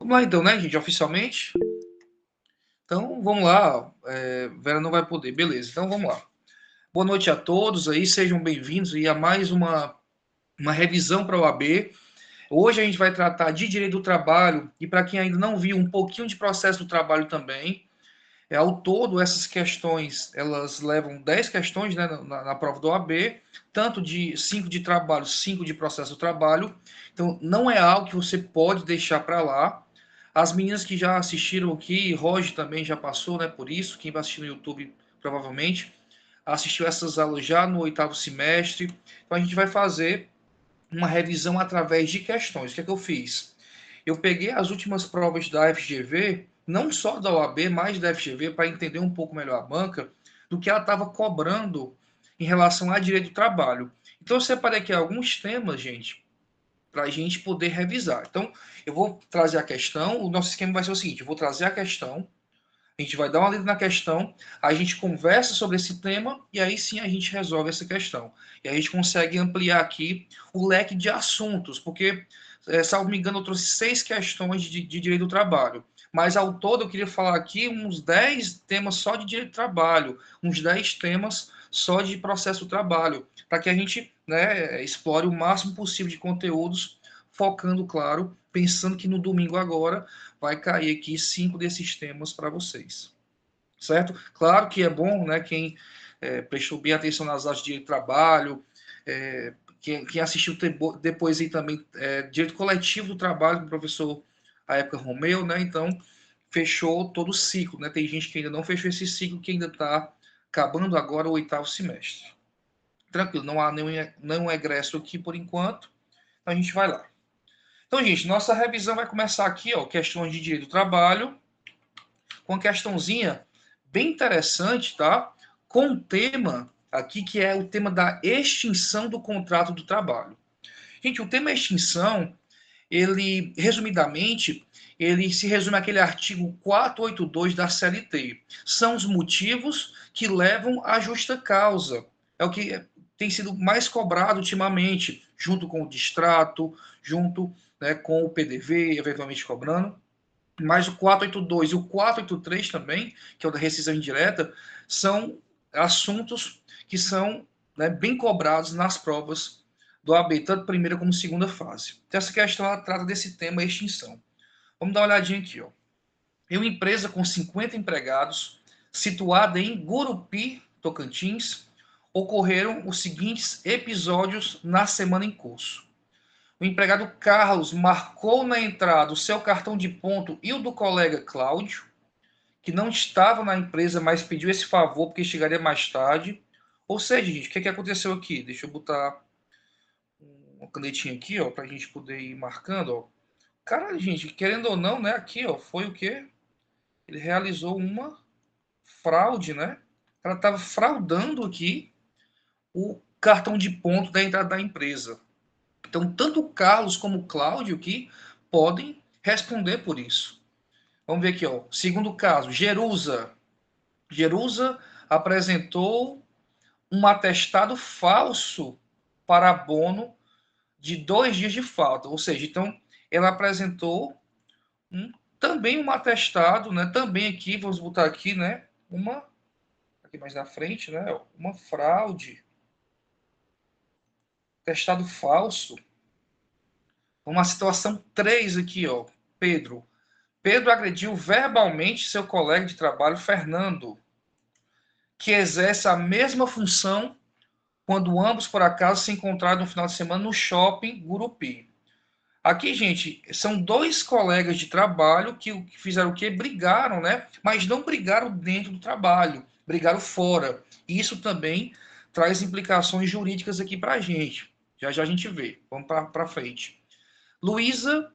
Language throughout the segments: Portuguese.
Vamos lá então, né, gente, oficialmente. Então, vamos lá. Vera não vai poder, beleza. Então, vamos lá. Boa noite a todos aí, sejam bem-vindos aí a mais uma revisão para a OAB. Hoje a gente vai tratar de direito do trabalho e para quem ainda não viu, um pouquinho de processo do trabalho também. Ao todo, essas questões, elas levam 10 questões, né, na prova do OAB, tanto de 5 de trabalho, 5 de processo do trabalho. Então, não é algo que você pode deixar para lá. As meninas que já assistiram aqui, Roger também já passou, né, por isso, quem vai assistir no YouTube provavelmente, assistiu essas aulas já no 8º semestre. Então, a gente vai fazer uma revisão através de questões. O que é que eu fiz? Eu peguei as últimas provas da FGV, não só da OAB, mas da FGV, para entender um pouco melhor a banca, do que ela estava cobrando em relação a direito do trabalho. Então, eu separei aqui alguns temas, gente, para a gente poder revisar. Então, eu vou trazer a questão, o nosso esquema vai ser o seguinte, eu vou trazer a questão, a gente vai dar uma lida na questão, a gente conversa sobre esse tema e aí sim a gente resolve essa questão. E a gente consegue ampliar aqui o leque de assuntos, porque, salvo me engano, eu trouxe 6 questões de direito do trabalho. Mas ao todo eu queria falar aqui uns 10 temas só de direito do trabalho, uns 10 temas só de processo do trabalho, para que a gente, né, explore o máximo possível de conteúdos, focando, claro, pensando que no domingo agora vai cair aqui 5 desses temas para vocês, certo? Claro que é bom, né, quem prestou bem atenção nas aulas de direito do trabalho, quem assistiu depois aí também direito coletivo do trabalho, do professor à época Romeu, né, então fechou todo o ciclo, né, tem gente que ainda não fechou esse ciclo, que ainda está acabando agora o 8º semestre. Tranquilo, não há nenhum egresso aqui por enquanto, então a gente vai lá. Então, gente, nossa revisão vai começar aqui, ó, questões de direito do trabalho, com uma questãozinha bem interessante, tá? Com um tema aqui que é o tema da extinção do contrato do trabalho. Gente, o tema extinção, ele, resumidamente, ele se resume àquele artigo 482 da CLT. São os motivos que levam à justa causa. É o que tem sido mais cobrado ultimamente, junto com o distrato, junto, né, com o PDV, eventualmente cobrando. Mas o 482 e o 483 também, que é o da rescisão indireta, são assuntos que são, né, bem cobrados nas provas do AB, tanto primeira como segunda fase. Então, essa questão ela trata desse tema extinção. Vamos dar uma olhadinha aqui. Ó. Em uma empresa com 50 empregados, situada em Gurupi, Tocantins, ocorreram os seguintes episódios na semana em curso. O empregado Carlos marcou na entrada o seu cartão de ponto e o do colega Cláudio, que não estava na empresa, mas pediu esse favor porque chegaria mais tarde. Ou seja, gente, o que aconteceu aqui? Deixa eu botar uma canetinha aqui, ó, para a gente poder ir marcando, ó. Cara, gente, querendo ou não, né, aqui, ó, foi o quê? Ele realizou uma fraude, né? Ela estava fraudando aqui o cartão de ponto da entrada da empresa. Então, tanto o Carlos como o Cláudio aqui podem responder por isso. Vamos ver aqui, ó. Segundo caso, Jerusa. Jerusa apresentou um atestado falso para abono de 2 dias de falta. Ou seja, então, ela apresentou também um atestado, né? Também aqui, vamos botar aqui, né? Aqui mais na frente, né? Uma fraude. Atestado falso. Uma situação 3 aqui, ó. Pedro. Pedro agrediu verbalmente seu colega de trabalho, Fernando, que exerce a mesma função quando ambos, por acaso, se encontraram no final de semana no shopping Gurupi. Aqui, gente, são 2 colegas de trabalho que fizeram o quê? Brigaram, né? Mas não brigaram dentro do trabalho, brigaram fora. Isso também traz implicações jurídicas aqui para a gente. Já já a gente vê. Vamos para frente. Luísa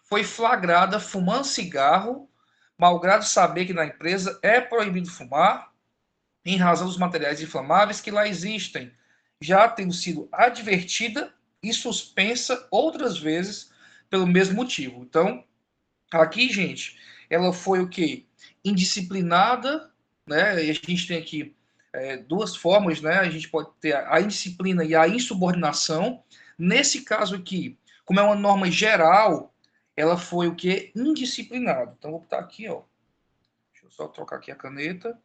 foi flagrada fumando cigarro, malgrado saber que na empresa é proibido fumar, em razão dos materiais inflamáveis que lá existem, já tendo sido advertida e suspensa outras vezes pelo mesmo motivo. Então, aqui, gente, ela foi o quê? Indisciplinada, né? E a gente tem aqui 2 formas, né? A gente pode ter a indisciplina e a insubordinação. Nesse caso aqui, como é uma norma geral, ela foi o quê? Indisciplinada. Então, vou botar aqui, ó. Deixa eu só trocar aqui a caneta.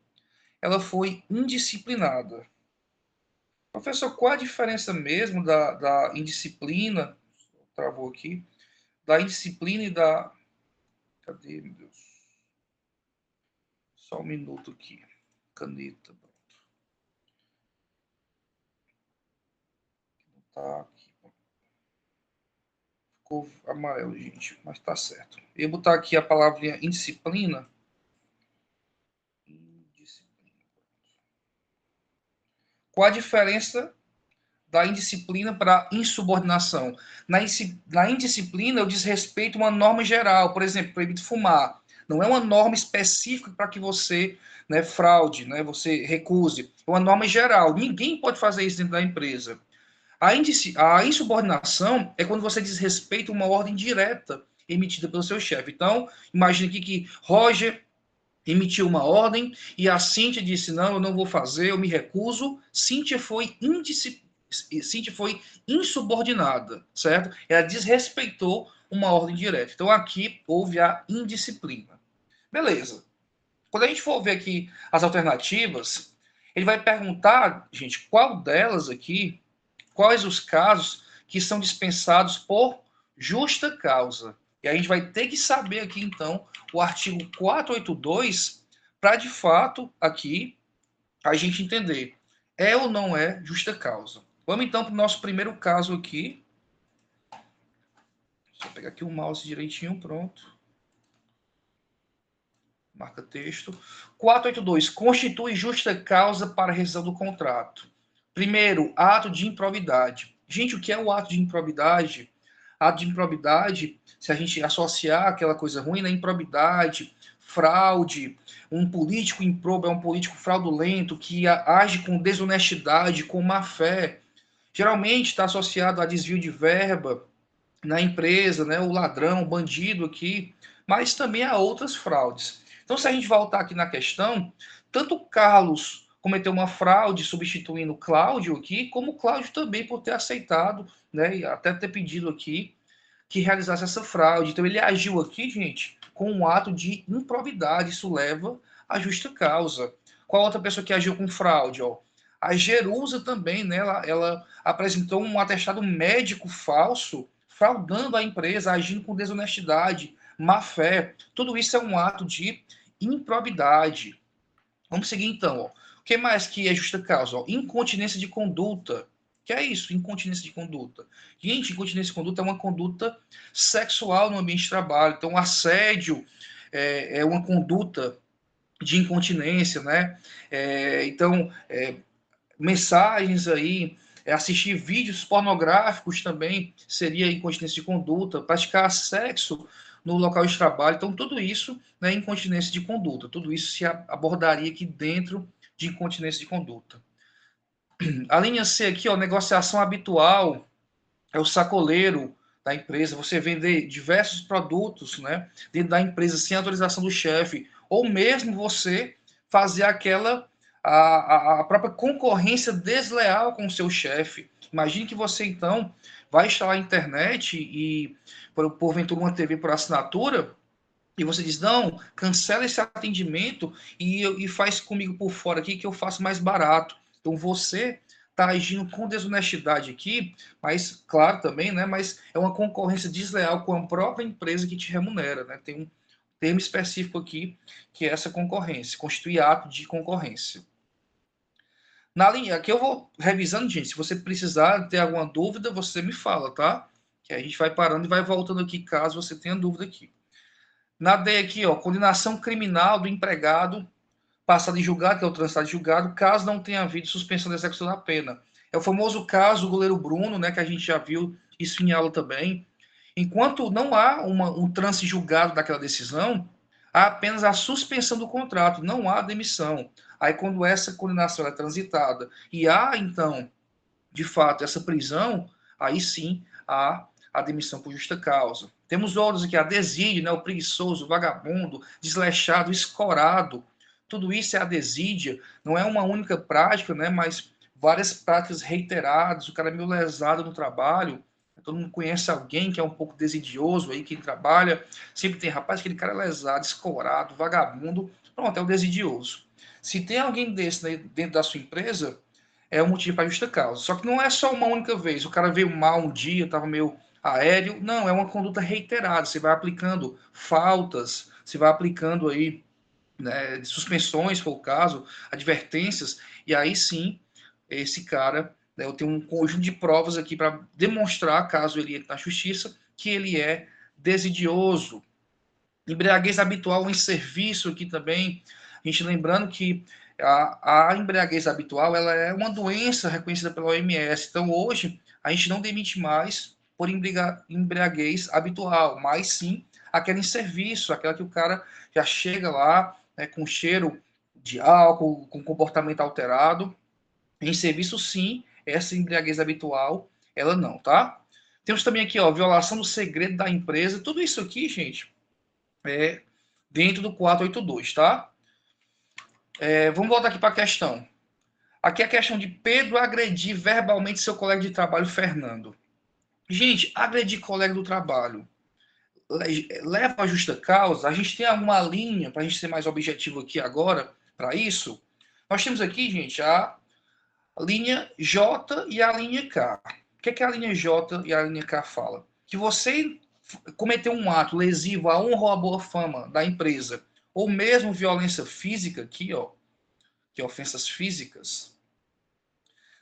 Ela foi indisciplinada. Professor, qual a diferença mesmo da indisciplina? Travou aqui. Da indisciplina e da. Cadê, meu Deus? Só um minuto aqui. Caneta. Tá aqui. Ficou amarelo, gente, mas tá certo. Eu ia botar aqui a palavrinha indisciplina. Indisciplina. Qual a diferença da indisciplina para insubordinação? Na indisciplina, eu desrespeito uma norma geral, por exemplo, proibido fumar. Não é uma norma específica para que você, né, fraude, né, você recuse. É uma norma geral. Ninguém pode fazer isso dentro da empresa. A insubordinação é quando você desrespeita uma ordem direta emitida pelo seu chefe. Então, imagine aqui que Roger emitiu uma ordem e a Cíntia disse: não, eu não vou fazer, eu me recuso. Cíntia foi insubordinada, certo? Ela desrespeitou uma ordem direta. Então, aqui houve a indisciplina. Beleza. Quando a gente for ver aqui as alternativas, ele vai perguntar, gente, qual delas aqui, quais os casos que são dispensados por justa causa. E a gente vai ter que saber aqui, então, o artigo 482, para de fato, aqui, a gente entender é ou não é justa causa. Vamos então para o nosso primeiro caso aqui. Deixa eu pegar aqui o mouse direitinho, pronto. Marca texto. 482. Constitui justa causa para rescisão do contrato. Primeiro, ato de improbidade. Gente, o que é o ato de improbidade? Ato de improbidade, se a gente associar aquela coisa ruim, né? Improbidade, fraude, um político improbo é um político fraudulento que age com desonestidade, com má fé. Geralmente está associado a desvio de verba na empresa, né? O ladrão, o bandido aqui, mas também há outras fraudes. Então, se a gente voltar aqui na questão, tanto o Carlos cometeu uma fraude substituindo o Cláudio aqui, como o Cláudio também por ter aceitado, né, e até ter pedido aqui que realizasse essa fraude. Então, ele agiu aqui, gente, com um ato de improbidade. Isso leva à justa causa. Qual outra pessoa que agiu com fraude? Ó? A Jerusa também, né, ela apresentou um atestado médico falso, fraudando a empresa, agindo com desonestidade, má fé. Tudo isso é um ato de improbidade. Vamos seguir então. Ó. O que mais que é justa causa? Ó, incontinência de conduta. Que é isso, incontinência de conduta? Gente, incontinência de conduta é uma conduta sexual no ambiente de trabalho. Então, assédio é uma conduta de incontinência, né? Então, mensagens aí, assistir vídeos pornográficos também seria incontinência de conduta, praticar sexo no local de trabalho. Então, tudo isso é, né, incontinência de conduta. Tudo isso se abordaria aqui dentro de incontinência de conduta. A linha C aqui, ó, negociação habitual, é o sacoleiro da empresa, você vender diversos produtos, né, dentro da empresa sem autorização do chefe, ou mesmo você fazer aquela a própria concorrência desleal com o seu chefe. Imagine que você então vai instalar a internet e porventura uma TV por assinatura e você diz, não, cancela esse atendimento e faz comigo por fora aqui que eu faço mais barato. Então você está agindo com desonestidade aqui, mas, claro, também, né? Mas é uma concorrência desleal com a própria empresa que te remunera, né? Tem um termo específico aqui que é essa concorrência, constitui ato de concorrência. Na linha, aqui eu vou revisando, gente. Se você precisar ter alguma dúvida, você me fala, tá? Que a gente vai parando e vai voltando aqui caso você tenha dúvida aqui. Na D aqui, ó, condenação criminal do empregado passado em julgado, que é o transitado de julgado, caso não tenha havido suspensão da execução da pena. É o famoso caso do goleiro Bruno, né, que a gente já viu isso em aula também. Enquanto não há um trânsito julgado daquela decisão, há apenas a suspensão do contrato, não há demissão. Aí, quando essa condenação é transitada e há, então, de fato, essa prisão, aí sim há a demissão por justa causa. Temos outros aqui, a desídio, né, o preguiçoso, o vagabundo, desleixado, escorado. Tudo isso é a desídia, não é uma única prática, né, mas várias práticas reiteradas, o cara é meio lesado no trabalho. Todo mundo conhece alguém que é um pouco desidioso aí, que trabalha, sempre tem, rapaz, aquele cara é lesado, escorado, vagabundo, pronto, é o desidioso. Se tem alguém desse dentro da sua empresa, é um motivo para justa causa. Só que não é só uma única vez. O cara veio mal um dia, estava meio aéreo. Não, é uma conduta reiterada. Você vai aplicando faltas, você vai aplicando aí, né, suspensões, se for o caso, advertências, e aí sim, esse cara, né, eu tenho um conjunto de provas aqui para demonstrar, caso ele entre na justiça, que ele é desidioso. Embriaguez habitual em serviço aqui também, a gente lembrando que a embriaguez habitual ela é uma doença reconhecida pela OMS. Então, hoje, a gente não demite mais por embriaguez habitual, mas sim aquela em serviço, aquela que o cara já chega lá, né, com cheiro de álcool, com comportamento alterado. Em serviço, sim, essa embriaguez habitual, ela não, tá? Temos também aqui, ó, violação do segredo da empresa. Tudo isso aqui, gente, é dentro do 482, tá? Vamos voltar aqui para a questão. Aqui é a questão de Pedro agredir verbalmente seu colega de trabalho, Fernando. Gente, agredir colega do trabalho leva a justa causa? A gente tem alguma linha, para a gente ser mais objetivo aqui agora, para isso? Nós temos aqui, gente, a linha J e a linha K. O que é a linha J e a linha K fala? Que você cometeu um ato lesivo à honra ou à boa fama da empresa, ou mesmo violência física, aqui, ó, que é ofensas físicas,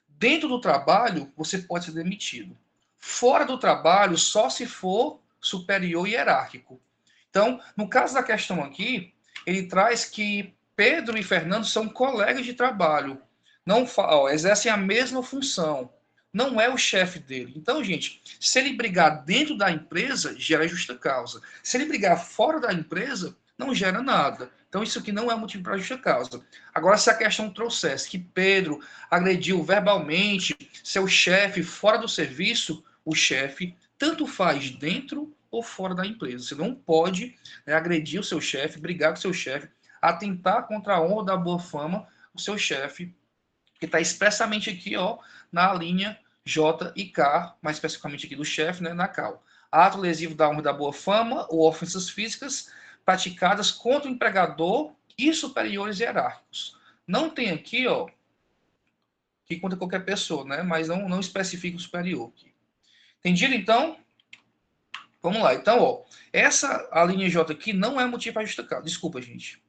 dentro do trabalho, você pode ser demitido. Fora do trabalho, só se for superior e hierárquico. Então, no caso da questão aqui, ele traz que Pedro e Fernando são colegas de trabalho, não exercem a mesma função, não é o chefe dele. Então, gente, se ele brigar dentro da empresa, gera justa causa. Se ele brigar fora da empresa, não gera nada. Então, isso aqui não é motivo para justa causa. Agora, se a questão trouxesse que Pedro agrediu verbalmente seu chefe fora do serviço, o chefe tanto faz dentro ou fora da empresa. Você não pode, né, agredir o seu chefe, brigar com o seu chefe, atentar contra a honra da boa fama o seu chefe, que está expressamente aqui, ó, na linha J e K, mais especificamente aqui do chefe, né, na CAL. Ato lesivo da honra da boa fama ou ofensas físicas praticadas contra o empregador e superiores hierárquicos. Não tem aqui, ó, que contra qualquer pessoa, né, mas não especifica o superior aqui. Entendido, então? Vamos lá. Então, ó, a linha J aqui não é motivo para justa causa. Desculpa, gente.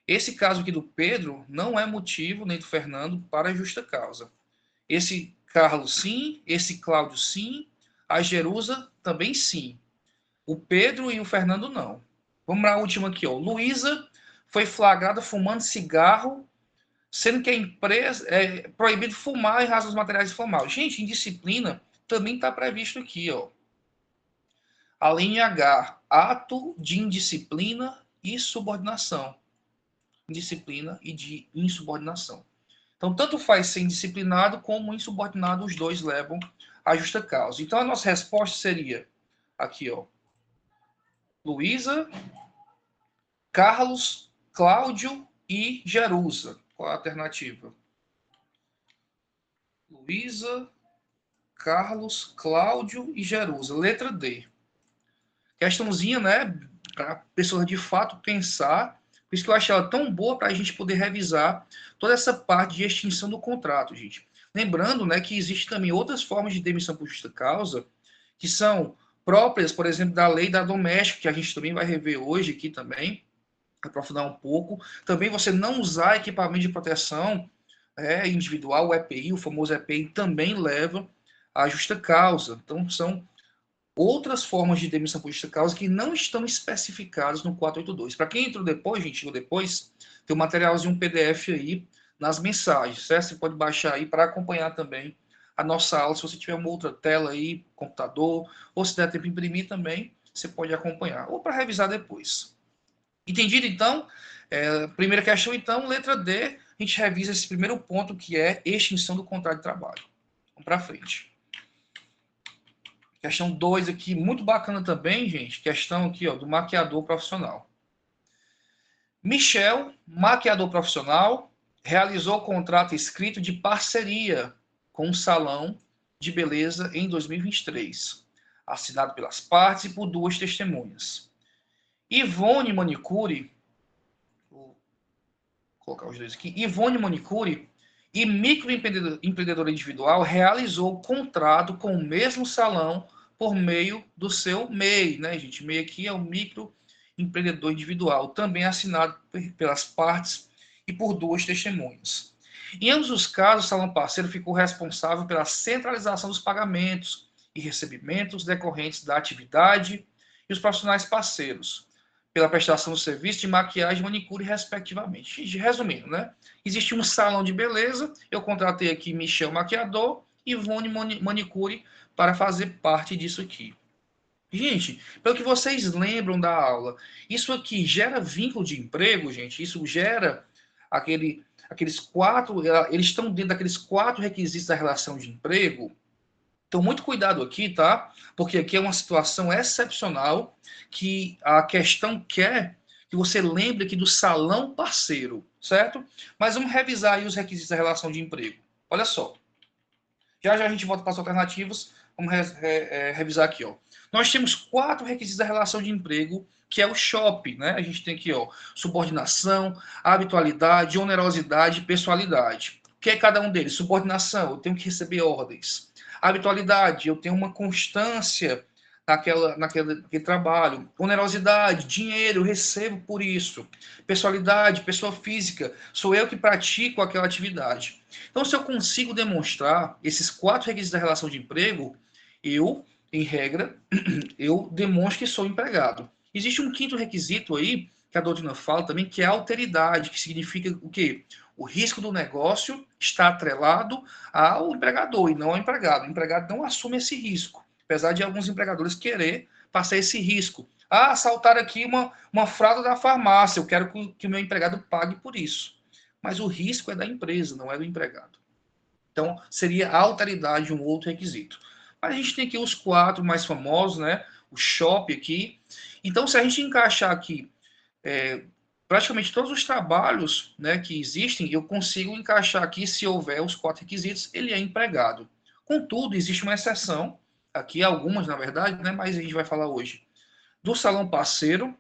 Esse caso aqui do Pedro não é motivo, nem do Fernando, para justa causa. Esse Carlos, sim. Esse Cláudio, sim. A Jerusa, também sim. O Pedro e o Fernando, não. Vamos para a última aqui, ó. Luísa foi flagrada fumando cigarro, sendo que a empresa é proibido fumar em razão dos materiais inflamáveis. Gente, indisciplina também está previsto aqui, ó. A linha H, ato de indisciplina e subordinação. Indisciplina e de insubordinação. Então, tanto faz ser indisciplinado como insubordinado, os dois levam à justa causa. Então, a nossa resposta seria aqui, ó. Luísa, Carlos, Cláudio e Jerusa. Qual a alternativa? Luísa, Carlos, Cláudio e Jerusa. Letra D. Questãozinha, né? Para a pessoa de fato pensar. Por isso que eu achei ela tão boa para a gente poder revisar toda essa parte de extinção do contrato, gente. Lembrando, né, que existem também outras formas de demissão por justa causa, que são próprias, por exemplo, da lei da doméstica, que a gente também vai rever hoje aqui também, aprofundar um pouco. Também você não usar equipamento de proteção individual, o EPI, o famoso EPI, também leva à justa causa. Então, são outras formas de demissão por justa causa que não estão especificadas no 482. Para quem entrou depois, gente, entrou depois, tem um materialzinho, um PDF aí nas mensagens, certo? Você pode baixar aí para acompanhar também a nossa aula. Se você tiver uma outra tela aí, computador, ou se der tempo de imprimir também, você pode acompanhar. Ou para revisar depois. Entendido, então? Primeira questão, então, letra D, a gente revisa esse primeiro ponto, que é extinção do contrato de trabalho. Vamos para frente. Questão 2 aqui, muito bacana também, gente. Questão aqui, ó, do maquiador profissional. Michel, maquiador profissional, realizou contrato escrito de parceria com um salão de beleza em 2023, assinado pelas partes e por 2 testemunhas. Ivone Manicure, vou colocar os dois aqui, Ivone Manicure e microempreendedora individual realizou o contrato com o mesmo salão por meio do seu MEI, né, gente? MEI aqui é o microempreendedor individual, também assinado pelas partes e por 2 testemunhas. Em ambos os casos, o salão parceiro ficou responsável pela centralização dos pagamentos e recebimentos decorrentes da atividade e os profissionais parceiros, pela prestação do serviço de maquiagem e manicure, respectivamente. Resumindo, né? Existe um salão de beleza, eu contratei aqui Michel Maquiador e Ivone Manicure para fazer parte disso aqui. Gente, pelo que vocês lembram da aula, isso aqui gera vínculo de emprego, gente? Isso gera aqueles 4, eles estão dentro daqueles 4 requisitos da relação de emprego? Então, muito cuidado aqui, tá? Porque aqui é uma situação excepcional que a questão quer que você lembre aqui do salão parceiro, certo? Mas vamos revisar aí os requisitos da relação de emprego. Olha só. Já a gente volta para as alternativas. Vamos revisar aqui, ó. Nós temos 4 requisitos da relação de emprego, que é o SHOP, né? A gente tem aqui, ó, subordinação, habitualidade, onerosidade e pessoalidade. O que é cada um deles? Subordinação, eu tenho que receber ordens. Habitualidade, eu tenho uma constância naquele trabalho. Onerosidade, dinheiro, eu recebo por isso. Pessoalidade, pessoa física, sou eu que pratico aquela atividade. Então, se eu consigo demonstrar esses 4 requisitos da relação de emprego, eu, em regra, eu demonstro que sou empregado. Existe um 5º requisito aí, que a doutrina fala também, que é a alteridade, que significa o quê? O risco do negócio está atrelado ao empregador e não ao empregado. O empregado não assume esse risco, apesar de alguns empregadores querer passar esse risco. Ah, assaltaram aqui uma fralda da farmácia, eu quero que o meu empregado pague por isso. Mas o risco é da empresa, não é do empregado. Então, seria a alteridade um outro requisito. Mas a gente tem aqui os 4 mais famosos, né? O SHOP aqui. Então, se a gente encaixar aqui praticamente todos os trabalhos, né, que existem, eu consigo encaixar aqui, se houver os 4 requisitos, ele é empregado. Contudo, existe uma exceção, aqui algumas, na verdade, né, mas a gente vai falar hoje, do salão parceiro,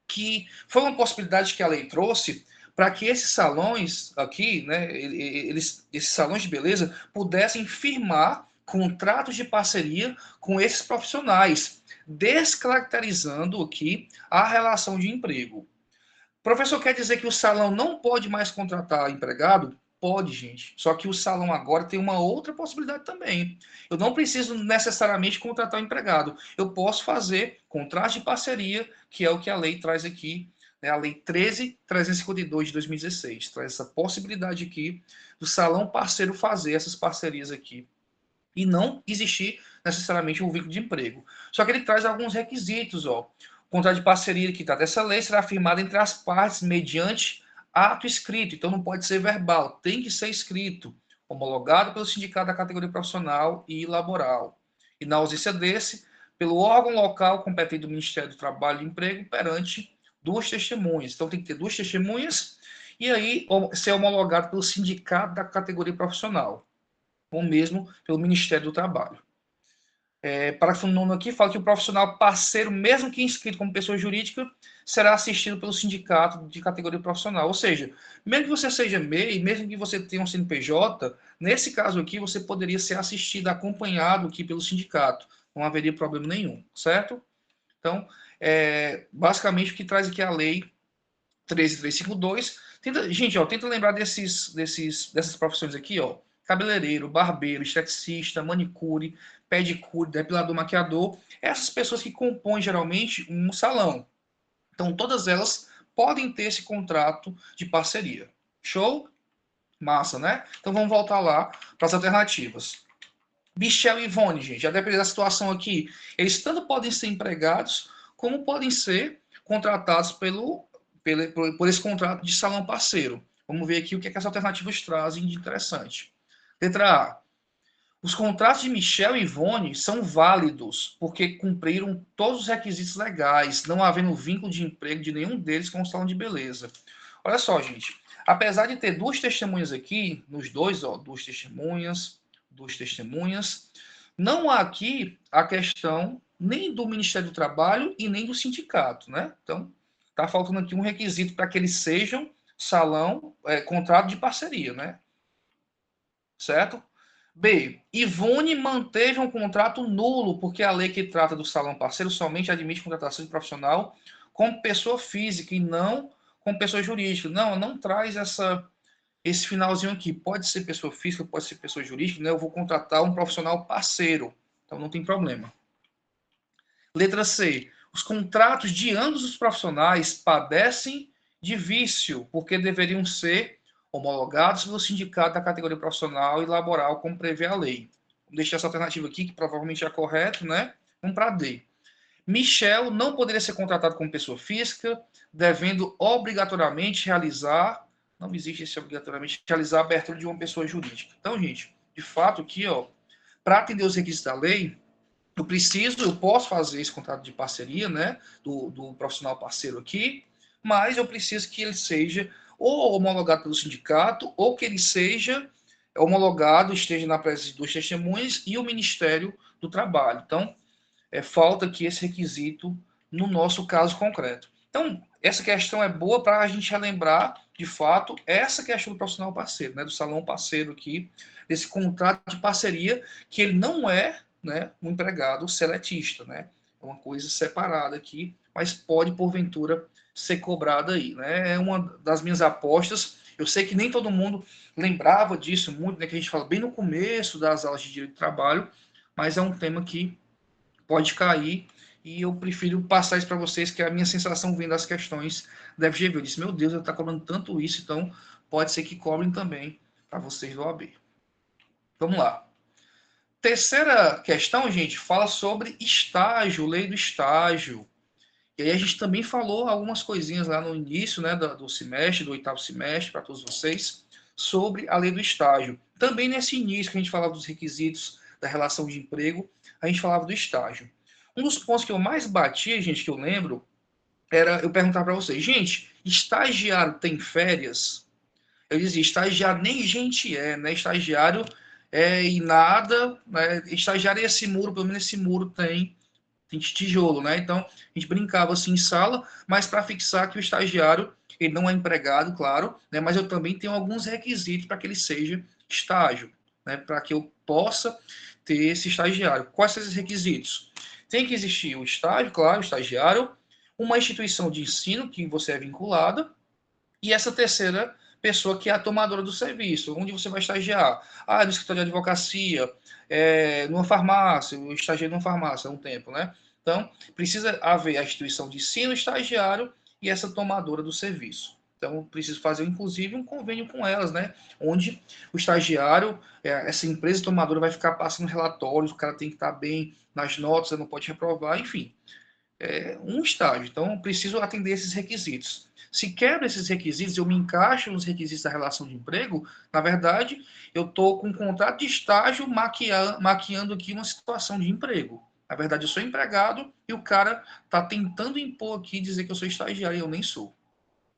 que foi uma possibilidade que a lei trouxe para que esses salões aqui, né, esses salões de beleza, pudessem firmar contratos de parceria com esses profissionais, descaracterizando aqui a relação de emprego. Professor, quer dizer que o salão não pode mais contratar empregado? Pode, gente. Só que o salão agora tem uma outra possibilidade também. Eu não preciso necessariamente contratar um empregado. Eu posso fazer contrato de parceria, que é o que a lei traz aqui, né? A Lei 13.352 de 2016. Traz essa possibilidade aqui do salão parceiro fazer essas parcerias aqui. E não existir necessariamente um vínculo de emprego. Só que ele traz alguns requisitos, ó. O contrato de parceria que está dessa lei será firmado entre as partes mediante ato escrito. Então não pode ser verbal, tem que ser escrito, homologado pelo sindicato da categoria profissional e laboral. E na ausência desse, pelo órgão local competente do Ministério do Trabalho e Emprego perante 2 testemunhas. Então tem que ter 2 testemunhas e aí ser homologado pelo sindicato da categoria profissional, ou mesmo pelo Ministério do Trabalho. Parágrafo 9 aqui fala que o profissional parceiro, mesmo que inscrito como pessoa jurídica, será assistido pelo sindicato de categoria profissional. Ou seja, mesmo que você seja MEI, mesmo que você tenha um CNPJ, nesse caso aqui você poderia ser assistido, acompanhado aqui pelo sindicato. Não haveria problema nenhum, certo? Então, basicamente o que traz aqui a lei 13.352. Gente, ó, tenta lembrar dessas profissões aqui, ó. Cabeleireiro, barbeiro, esteticista, manicure, pedicure, depilador, maquiador. Essas pessoas que compõem geralmente um salão. Então, todas elas podem ter esse contrato de parceria. Show? Massa, né? Então, vamos voltar lá para as alternativas. Michel e Ivone, gente, a depender da situação aqui, eles tanto podem ser empregados, como podem ser contratados por esse contrato de salão parceiro. Vamos ver aqui o que, é que as alternativas trazem de interessante. Letra A. Os contratos de Michel e Ivone são válidos porque cumpriram todos os requisitos legais, não havendo vínculo de emprego de nenhum deles com o salão de beleza. Olha só, gente. Apesar de ter 2 testemunhas aqui, nos dois, ó, 2 testemunhas, duas testemunhas. Não há aqui a questão nem do Ministério do Trabalho e nem do sindicato, né? Então, está faltando aqui um requisito para que eles sejam contrato de parceria, né? Certo? B. Ivone manteve um contrato nulo, porque a lei que trata do salão parceiro somente admite contratação de profissional com pessoa física e não com pessoa jurídica. Não traz esse finalzinho aqui. Pode ser pessoa física, pode ser pessoa jurídica, né? Eu vou contratar um profissional parceiro. Então não tem problema. Letra C. Os contratos de ambos os profissionais padecem de vício, porque deveriam ser homologados pelo sindicato da categoria profissional e laboral, como prevê a lei. Vou deixar essa alternativa aqui, que provavelmente é correto, né? Vamos para D. Michel não poderia ser contratado como pessoa física, devendo obrigatoriamente realizar, não existe esse obrigatoriamente, realizar a abertura de uma pessoa jurídica. Então, gente, de fato aqui, para atender os requisitos da lei, eu posso fazer esse contrato de parceria, né, do profissional parceiro aqui, mas eu preciso que ele seja ou homologado pelo sindicato, ou que ele seja homologado, esteja na presença dos testemunhas e o Ministério do Trabalho. Então, falta aqui esse requisito no nosso caso concreto. Então, essa questão é boa para a gente relembrar, de fato, essa questão do profissional parceiro, né, do salão parceiro aqui, desse contrato de parceria, que ele não é, né, um empregado seletista, né? É uma coisa separada aqui, mas pode, porventura, ser cobrada aí, né? É uma das minhas apostas. Eu sei que nem todo mundo lembrava disso muito, né, que a gente fala bem no começo das aulas de direito do trabalho, mas é um tema que pode cair, e eu prefiro passar isso para vocês, que é a minha sensação vendo as questões da FGV. Eu disse, meu Deus, ele está cobrando tanto isso, então pode ser que cobrem também para vocês do OAB. Vamos lá. Terceira questão, gente, fala sobre estágio, lei do estágio. E aí a gente também falou algumas coisinhas lá no início, né, do semestre, do 8º semestre, para todos vocês, sobre a lei do estágio. Também nesse início que a gente falava dos requisitos da relação de emprego, a gente falava do estágio. Um dos pontos que eu mais batia, gente, que eu lembro, era eu perguntar para vocês, gente, estagiário tem férias? Eu dizia, estagiário nem gente né? Estagiário e nada, né? Estagiário é esse muro, pelo menos esse muro tem tijolo, né? Então, a gente brincava assim em sala, mas para fixar que o estagiário, ele não é empregado, claro, né? Mas eu também tenho alguns requisitos para que ele seja estágio, né? Para que eu possa ter esse estagiário. Quais são esses requisitos? Tem que existir o estágio, claro, o estagiário, uma instituição de ensino que você é vinculada, e essa terceira pessoa que é a tomadora do serviço, onde você vai estagiar. Ah, no escritório de advocacia, numa farmácia, eu estagiei numa farmácia há um tempo, né? Então, precisa haver a instituição de ensino estagiário e essa tomadora do serviço. Então, preciso fazer, inclusive, um convênio com elas, né? Onde o estagiário, essa empresa tomadora vai ficar passando relatórios, o cara tem que estar bem nas notas, não pode reprovar, enfim. Um estágio. Então, eu preciso atender esses requisitos. Se quebra esses requisitos, eu me encaixo nos requisitos da relação de emprego, na verdade, eu estou com um contrato de estágio maquiando aqui uma situação de emprego. Na verdade, eu sou empregado e o cara está tentando impor aqui, dizer que eu sou estagiário e eu nem sou.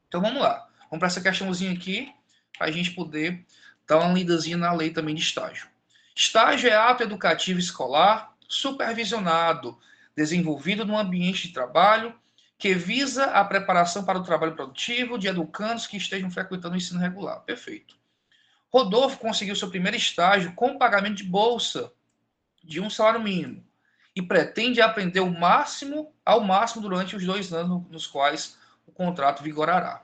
Então, vamos lá. Vamos para essa questãozinha aqui, para a gente poder dar uma lidazinha na lei também de estágio. Estágio é ato educativo escolar supervisionado, desenvolvido no ambiente de trabalho, que visa a preparação para o trabalho produtivo de educandos que estejam frequentando o ensino regular. Perfeito. Rodolfo conseguiu seu primeiro estágio com pagamento de bolsa de um salário mínimo e pretende aprender ao máximo durante os 2 anos nos quais o contrato vigorará.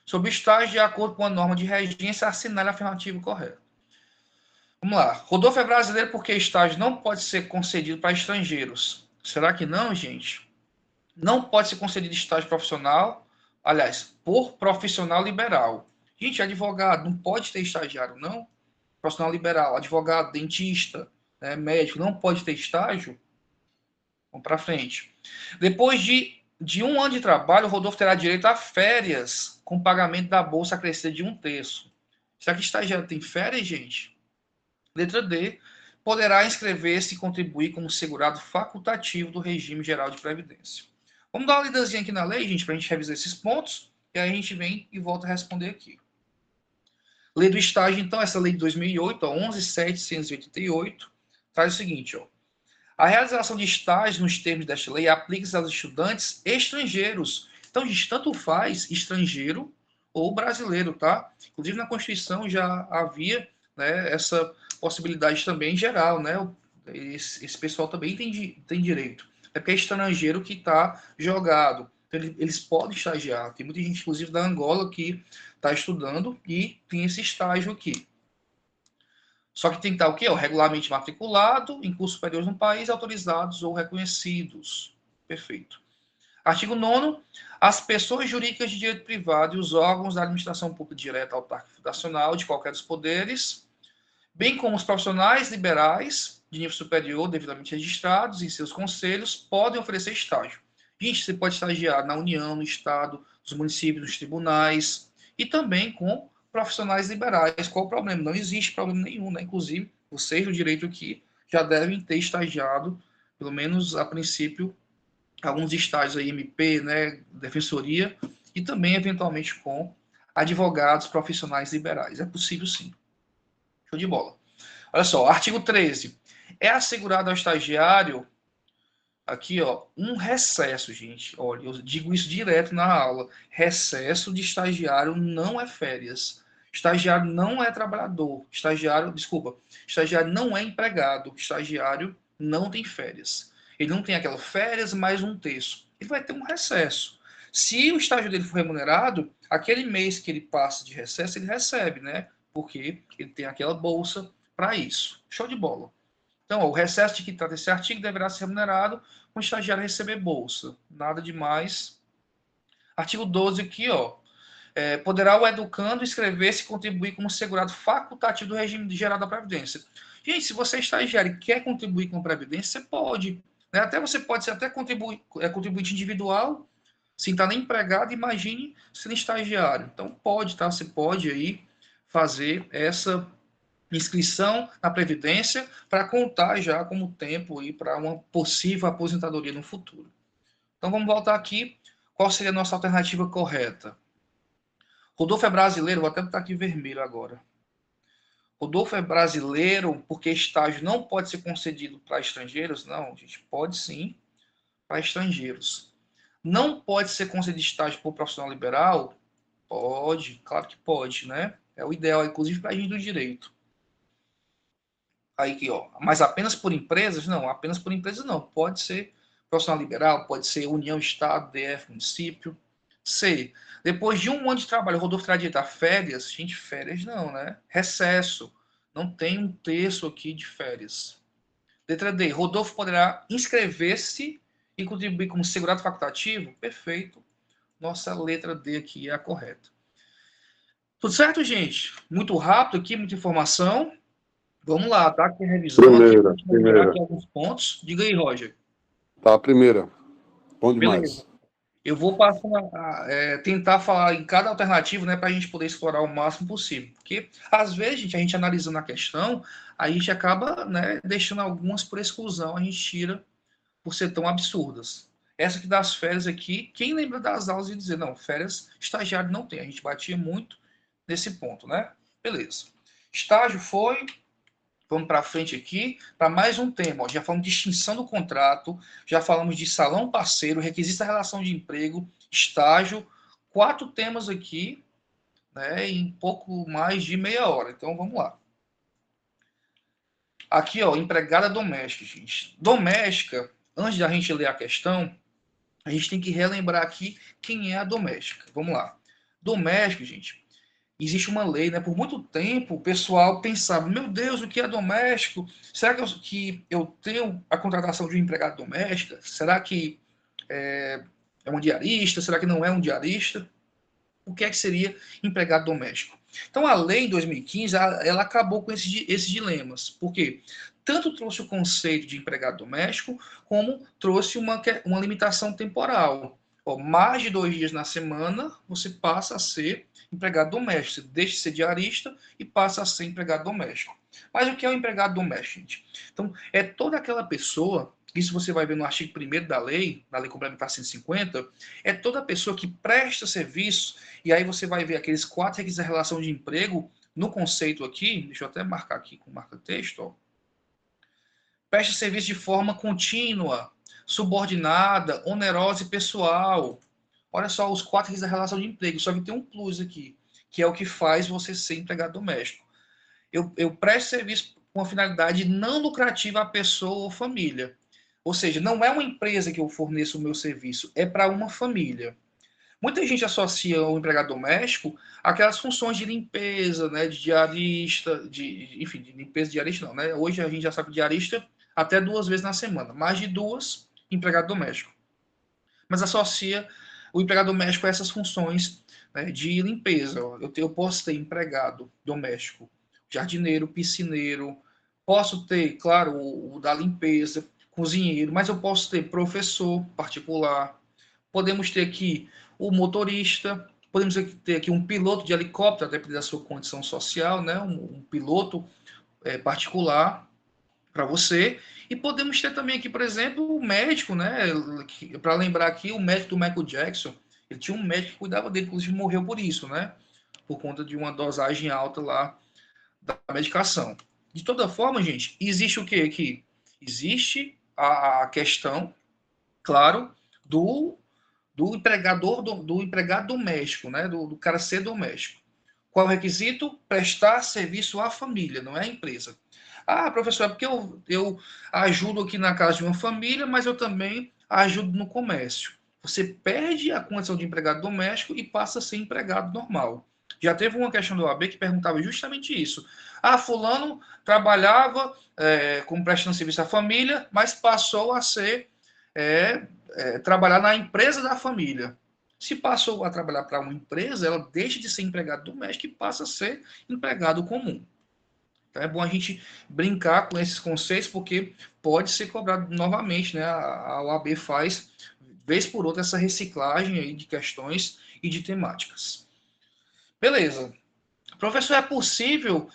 Sobre o estágio, de acordo com a norma de regência, assinale a afirmativa correta. Vamos lá. Rodolfo é brasileiro porque estágio não pode ser concedido para estrangeiros. Será que não, gente? Não pode ser concedido estágio profissional, aliás, por profissional liberal. Gente, advogado não pode ter estagiário, não? Profissional liberal, advogado, dentista, né, médico, não pode ter estágio? Vamos para frente. Depois de 1 ano de trabalho, o Rodolfo terá direito a férias, com pagamento da bolsa acrescida de 1/3. Será que estagiário tem férias, gente? Letra D. Poderá inscrever-se e contribuir como segurado facultativo do regime geral de previdência. Vamos dar uma lidazinha aqui na lei, gente, para a gente revisar esses pontos, e aí a gente vem e volta a responder aqui. Lei do estágio, então, essa lei de 2008, 11.788, traz o seguinte, ó. A realização de estágio nos termos desta lei aplica-se aos estudantes estrangeiros. Então, gente, tanto faz estrangeiro ou brasileiro, tá? Inclusive, na Constituição já havia, né, essa possibilidade também em geral, né? Esse pessoal também tem direito. É porque é estrangeiro que está jogado. Então, eles podem estagiar. Tem muita gente, inclusive, da Angola que está estudando e tem esse estágio aqui. Só que tem que estar o quê? O regularmente matriculado em cursos superiores no país, autorizados ou reconhecidos. Perfeito. Artigo 9º. As pessoas jurídicas de direito privado e os órgãos da administração pública direta, autárquica e fundacional de qualquer dos poderes, bem como os profissionais liberais de nível superior devidamente registrados em seus conselhos, podem oferecer estágio. Gente, você pode estagiar na União, no Estado, nos municípios, nos tribunais e também com profissionais liberais. Qual o problema? Não existe problema nenhum, né? Inclusive, vocês do direito aqui já devem ter estagiado, pelo menos a princípio, alguns estágios aí, MP, né, defensoria, e também, eventualmente, com advogados profissionais liberais. É possível, sim. Show de bola. Olha só, artigo 13. É assegurado ao estagiário, aqui, ó, um recesso, gente. Olha, eu digo isso direto na aula. Recesso de estagiário não é férias. Estagiário não é trabalhador. Estagiário não é empregado. Estagiário não tem férias. Ele não tem aquela férias mais um terço. Ele vai ter um recesso. Se o estágio dele for remunerado, aquele mês que ele passa de recesso, ele recebe, né? Porque ele tem aquela bolsa para isso. Show de bola. Então, ó, o recesso de que trata esse artigo deverá ser remunerado com o estagiário receber bolsa. Nada demais. Artigo 12 aqui, ó. Poderá o educando inscrever-se e contribuir como segurado facultativo do regime geral da Previdência. Gente, se você é estagiário e quer contribuir com a Previdência, você pode. Né? Até você pode ser até contribuinte individual, sem estar nem empregado, imagine sendo estagiário. Então, pode, tá? Você pode aí fazer essa inscrição na Previdência para contar já como tempo aí para uma possível aposentadoria no futuro. Então vamos voltar aqui. Qual seria a nossa alternativa correta? Rodolfo é brasileiro, vou até botar aqui vermelho agora. Rodolfo é brasileiro porque estágio não pode ser concedido para estrangeiros? Não, gente, pode sim para estrangeiros. Não pode ser concedido estágio por profissional liberal? Pode, claro que pode, né? É o ideal, inclusive para a gente do direito. Aí aqui, ó, mas apenas por empresas? Não, apenas por empresas não. Pode ser profissional liberal, pode ser União, Estado, DF, município. C. Depois de um ano de trabalho, o Rodolfo terá direito a férias? Gente, férias não, né? Recesso. Não tem um terço aqui de férias. Letra D. Rodolfo poderá inscrever-se e contribuir como segurado facultativo? Perfeito. Nossa letra D aqui é a correta. Tudo certo, gente? Muito rápido aqui, muita informação. Vamos lá, tá? Aqui revisando aqui, Primeira, vou relembrar primeira. aqui alguns pontos. Diga aí, Roger. Tá, a primeira. Bom Beleza. demais. Eu vou passar tentar falar em cada alternativa, né, para a gente poder explorar o máximo possível. Porque, às vezes, gente, a gente analisando a questão, a gente acaba, né, deixando algumas por exclusão, a gente tira por ser tão absurdas. Essa aqui das férias aqui, quem lembra das aulas e dizer, não, férias, estagiário não tem. A gente batia muito nesse ponto, né? Beleza. Estágio foi, vamos para frente aqui, para mais um tema. Ó. Já falamos de extinção do contrato, já falamos de salão parceiro, requisito da relação de emprego, estágio. 4 temas aqui, né, em pouco mais de meia hora. Então, vamos lá. Aqui, ó, empregada doméstica, gente. Doméstica, antes da gente ler a questão, a gente tem que relembrar aqui quem é a doméstica. Vamos lá. Doméstica, gente, existe uma lei, né? Por muito tempo o pessoal pensava, meu Deus, o que é doméstico? Será que eu tenho a contratação de um empregado doméstico? Será que é um diarista? Será que não é um diarista? O que é que seria empregado doméstico? Então a lei em 2015 ela acabou com esses dilemas. Por quê? Tanto trouxe o conceito de empregado doméstico, como trouxe uma limitação temporal. Ó, mais de 2 dias na semana, você passa a ser empregado doméstico. Você deixa de ser diarista e passa a ser empregado doméstico. Mas o que é o empregado doméstico, gente? Então, é toda aquela pessoa, isso você vai ver no artigo 1º da Lei Complementar 150, é toda pessoa que presta serviço, e aí você vai ver aqueles 4 requisitos da relação de emprego no conceito aqui, deixa eu até marcar aqui com marca-texto, ó. Presta serviço de forma contínua, subordinada, onerosa e pessoal. Olha só os 4 itens da relação de emprego, só que tem um plus aqui, que é o que faz você ser empregado doméstico. Eu presto serviço com uma finalidade não lucrativa à pessoa ou família. Ou seja, não é uma empresa que eu forneço o meu serviço, é para uma família. Muita gente associa o empregado doméstico àquelas funções de limpeza, né, de diarista, enfim, de limpeza diarista não, né? Hoje a gente já sabe diarista até 2 vezes na semana, mais de 2, empregado doméstico. Mas associa o empregado doméstico a essas funções, né, de limpeza. Eu posso ter empregado doméstico, jardineiro, piscineiro, posso ter, claro, o da limpeza, cozinheiro, mas eu posso ter professor particular, podemos ter aqui o motorista, podemos ter aqui um piloto de helicóptero, dependendo da sua condição social, né? Um piloto particular para você. E podemos ter também aqui, por exemplo, o médico, né? Para lembrar aqui, o médico do Michael Jackson, ele tinha um médico que cuidava dele, inclusive morreu por isso, né? Por conta de uma dosagem alta lá da medicação. De toda forma, gente, existe o que aqui? Existe a questão, claro, do empregador, do empregado doméstico, né? Do cara ser doméstico. Qual é o requisito? Prestar serviço à família, não é à empresa. Ah, professor, é porque eu ajudo aqui na casa de uma família, mas eu também ajudo no comércio. Você perde a condição de empregado doméstico e passa a ser empregado normal. Já teve uma questão do OAB que perguntava justamente isso. Ah, fulano trabalhava como prestando serviço à família, mas passou a ser trabalhar na empresa da família. Se passou a trabalhar para uma empresa, ela deixa de ser empregado doméstico e passa a ser empregado comum. Então é bom a gente brincar com esses conceitos, porque pode ser cobrado novamente, né? A OAB faz, vez por outra, essa reciclagem aí de questões e de temáticas. Beleza. Professor, é possível,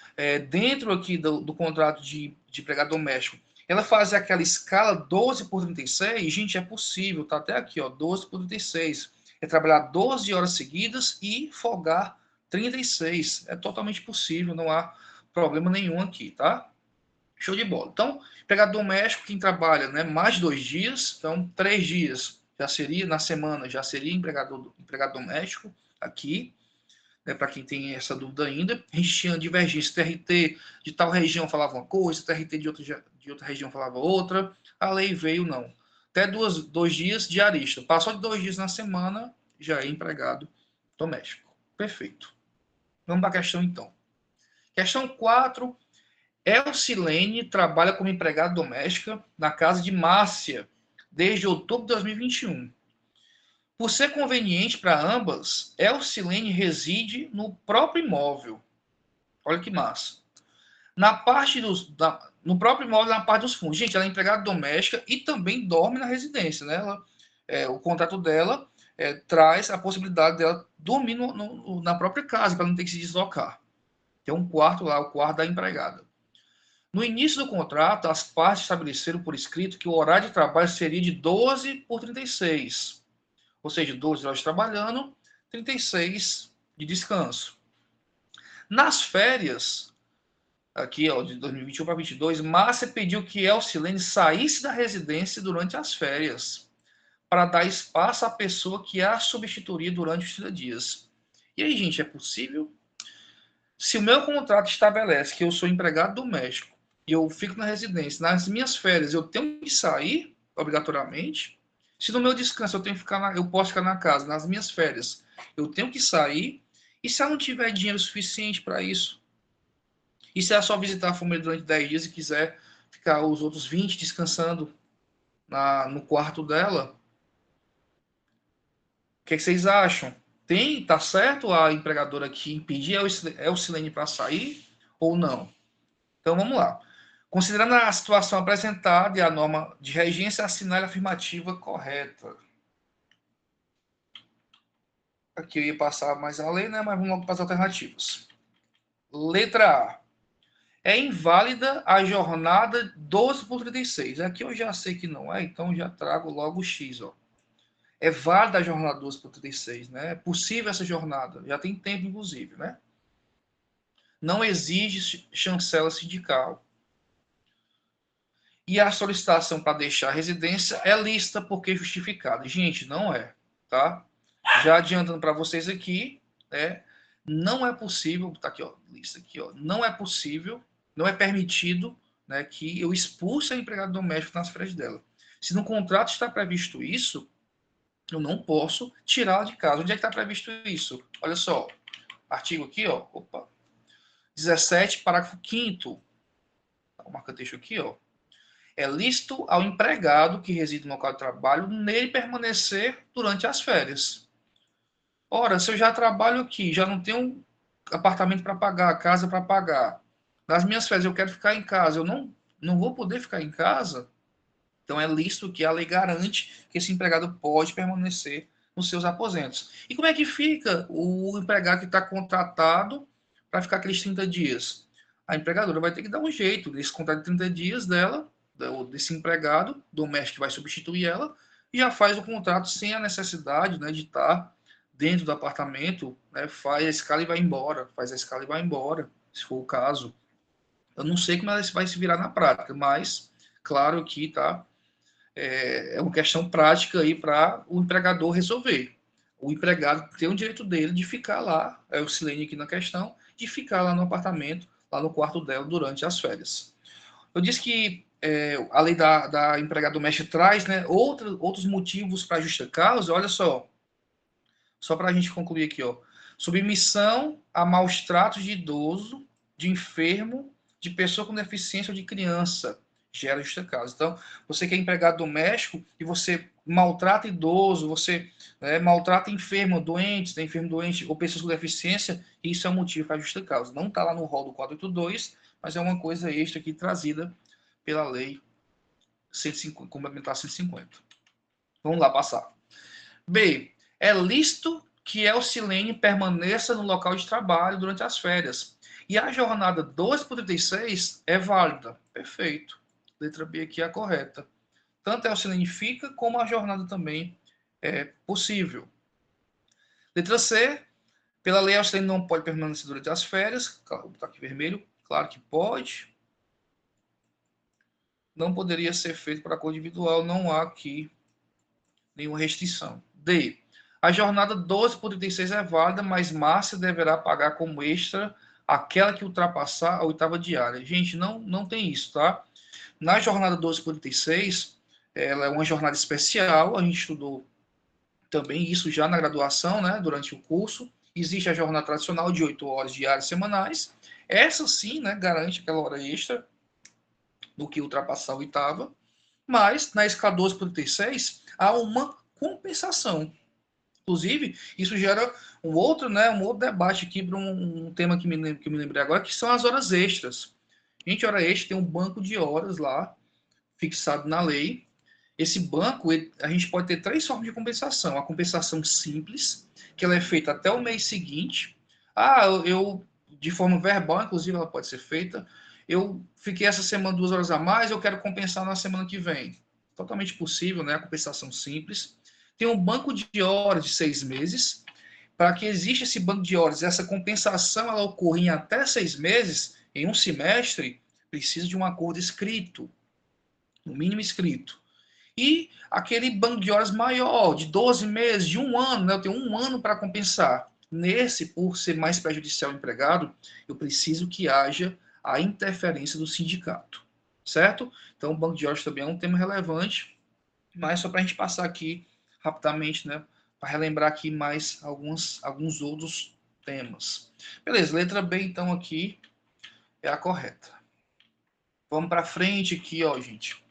dentro aqui do contrato de empregado doméstico, ela fazer aquela escala 12 por 36? Gente, é possível, tá até aqui, ó, 12 por 36. É trabalhar 12 horas seguidas e folgar 36. É totalmente possível, não há problema nenhum aqui, tá? Show de bola. Então, empregado doméstico, quem trabalha, né, mais de 2 dias, então 3 dias já seria, na semana, já seria empregado doméstico aqui, né, para quem tem essa dúvida ainda. A gente tinha divergência, TRT de tal região falava uma coisa, TRT de outra região falava outra. A lei veio, não. Até 2 dias diarista. Passou de 2 dias na semana, já é empregado doméstico. Perfeito. Vamos para a questão, então. Questão 4. Elcilene trabalha como empregada doméstica na casa de Márcia desde outubro de 2021. Por ser conveniente para ambas, Elcilene reside no próprio imóvel. Olha que massa. No próprio imóvel, na parte dos fundos. Gente, ela é empregada doméstica e também dorme na residência, né? O contrato dela traz a possibilidade dela dormir na própria casa, para não ter que se deslocar. Tem um quarto lá, o quarto da empregada. No início do contrato, as partes estabeleceram por escrito que o horário de trabalho seria de 12 por 36. Ou seja, 12 horas trabalhando, 36 de descanso. Nas férias, aqui ó, de 2021 para 2022, Márcia pediu que Elcilene saísse da residência durante as férias, para dar espaço à pessoa que a substituiria durante os 30 dias. E aí, gente, é possível? Se o meu contrato estabelece que eu sou empregado doméstico e eu fico na residência, nas minhas férias eu tenho que sair obrigatoriamente. Se no meu descanso eu posso ficar na casa, nas minhas férias eu tenho que sair. E se ela não tiver dinheiro suficiente para isso? E se ela só visitar a família durante 10 dias e quiser ficar os outros 20 descansando no quarto dela? O que vocês acham? Tá certo a empregadora aqui impedir a Elcilene para sair ou não? Então vamos lá. Considerando a situação apresentada e a norma de regência, assinale a afirmativa correta. Aqui eu ia passar mais a lei, né? Mas vamos logo para as alternativas. Letra A. É inválida a jornada 12 por 36. Aqui eu já sei que não é, então já trago logo o X. Ó. É válida a jornada 12 por 36, né? É possível essa jornada. Já tem tempo, inclusive, né? não exige chancela sindical. E a solicitação para deixar a residência é lícita porque justificada. Gente, não é, tá? Já adiantando para vocês aqui, não é possível, tá aqui, ó, lista aqui, ó, não é possível, não é permitido, né, que eu expulse a empregada doméstica nas férias dela. Se no contrato está previsto isso, eu não posso tirá-la de casa. Onde é que está previsto isso? Olha só, artigo aqui, ó, 17, parágrafo 5º. Tá, marca texto aqui, ó. É lícito ao empregado que reside no local de trabalho nele permanecer durante as férias. Ora, se eu já trabalho aqui, já não tenho apartamento para pagar, casa para pagar, nas minhas férias eu quero ficar em casa, eu não vou poder ficar em casa, então é lícito que a lei garante que esse empregado pode permanecer nos seus aposentos. E como é que fica o empregado que está contratado para ficar aqueles 30 dias? A empregadora vai ter que dar um jeito desse contrato de 30 dias dela, desse empregado doméstico que vai substituir ela, e já faz o contrato sem a necessidade, né, de estar dentro do apartamento, né, faz a escala e vai embora, se for o caso. Eu não sei como ela vai se virar na prática, mas claro que tá, é uma questão prática aí para o empregador resolver. O empregado tem o direito dele de ficar lá, é o Silene aqui na questão, de ficar lá no apartamento, lá no quarto dela durante as férias. Eu disse que a lei da empregada doméstica traz, né, outros motivos para justa causa. Olha só para a gente concluir aqui, ó. Submissão a maus tratos de idoso, de enfermo, de pessoa com deficiência ou de criança gera justa causa. Então, você que é empregado doméstico e você maltrata idoso, você maltrata enfermo, doentes, né, enfermo doente ou pessoas com deficiência, isso é um motivo para justa causa. Não está lá no rol do 482, mas é uma coisa extra aqui trazida pela lei 150, complementar 150. Vamos lá, passar. B. É lícito que Elcilene permaneça no local de trabalho durante as férias. E a jornada 12 por 36 é válida. Perfeito. Letra B aqui é a correta. Tanto a Elcilene fica, como a jornada também é possível. Letra C. Pela lei, a Elcilene não pode permanecer durante as férias. Vou botar aqui vermelho. Claro que pode. Não poderia ser feito para acordo individual. Não há aqui nenhuma restrição. D. A jornada 12 por 36 é válida, mas Márcia deverá pagar como extra aquela que ultrapassar a oitava diária. Gente, não tem isso, tá? Na jornada 12 por 36, ela é uma jornada especial, a gente estudou também isso já na graduação, né, durante o curso. Existe a jornada tradicional de 8 horas diárias semanais. Essa sim, né, garante aquela hora extra do que ultrapassar a oitava. Mas na escala 12 por 36, há uma compensação. Inclusive, isso gera um outro debate aqui para um tema que me lembrei agora, que são as horas extras. Gente, hora extra tem um banco de horas lá, fixado na lei. Esse banco, a gente pode ter 3 formas de compensação. A compensação simples, que ela é feita até o mês seguinte. De forma verbal, inclusive, ela pode ser feita. Eu fiquei essa semana 2 horas a mais, eu quero compensar na semana que vem. Totalmente possível, né? A compensação simples. Tem um banco de horas de 6 meses. Para que exista esse banco de horas, essa compensação ela ocorra em até 6 meses, em um semestre, precisa de um acordo escrito, no mínimo escrito. E aquele banco de horas maior, de 12 meses, de um ano, né? Eu tenho um ano para compensar. Nesse, por ser mais prejudicial ao empregado, eu preciso que haja a interferência do sindicato, certo? Então, o banco de horas também é um tema relevante, mas só para a gente passar aqui rapidamente, né? Para relembrar aqui mais alguns outros temas. Beleza, letra B, então, aqui é a correta. Vamos para frente aqui, ó, gente.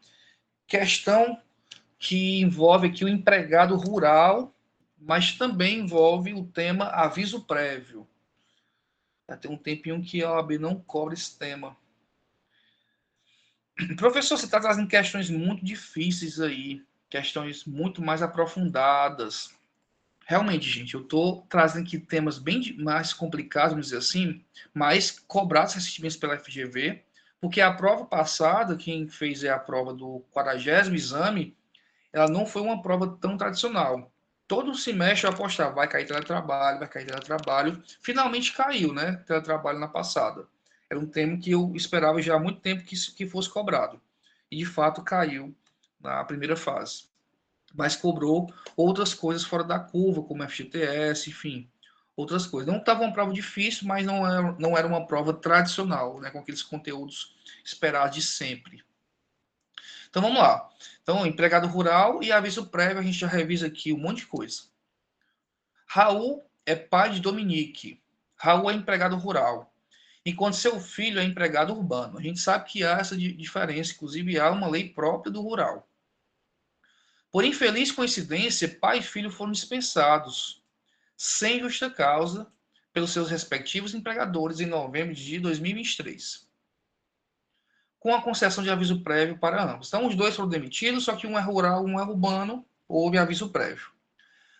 Questão que envolve aqui o empregado rural, mas também envolve o tema aviso prévio. Já tem um tempinho que a OAB não cobra esse tema. Professor, você está trazendo questões muito difíceis aí, questões muito mais aprofundadas. Realmente, gente, eu estou trazendo aqui temas bem mais complicados, vamos dizer assim, mais cobrados recentemente pela FGV, porque a prova passada, quem fez a prova do 40º exame, ela não foi uma prova tão tradicional. todo semestre eu apostava, vai cair teletrabalho, vai cair teletrabalho. Finalmente caiu, né? Teletrabalho na passada. Era um tema que eu esperava já há muito tempo que fosse cobrado. E de fato caiu na primeira fase. Mas cobrou outras coisas fora da curva, como FGTS, enfim, outras coisas. Não estava uma prova difícil, mas não era uma prova tradicional, né? Com aqueles conteúdos esperados de sempre. Então vamos lá. Então, empregado rural e aviso prévio, a gente já revisa aqui um monte de coisa. Raul é pai de Dominique. Raul é empregado rural, enquanto seu filho é empregado urbano. A gente sabe que há essa diferença, inclusive há uma lei própria do rural. Por infeliz coincidência, pai e filho foram dispensados, sem justa causa, pelos seus respectivos empregadores em novembro de 2023, com a concessão de aviso prévio para ambos. Então, os dois foram demitidos, só que um é rural, um é urbano, houve aviso prévio.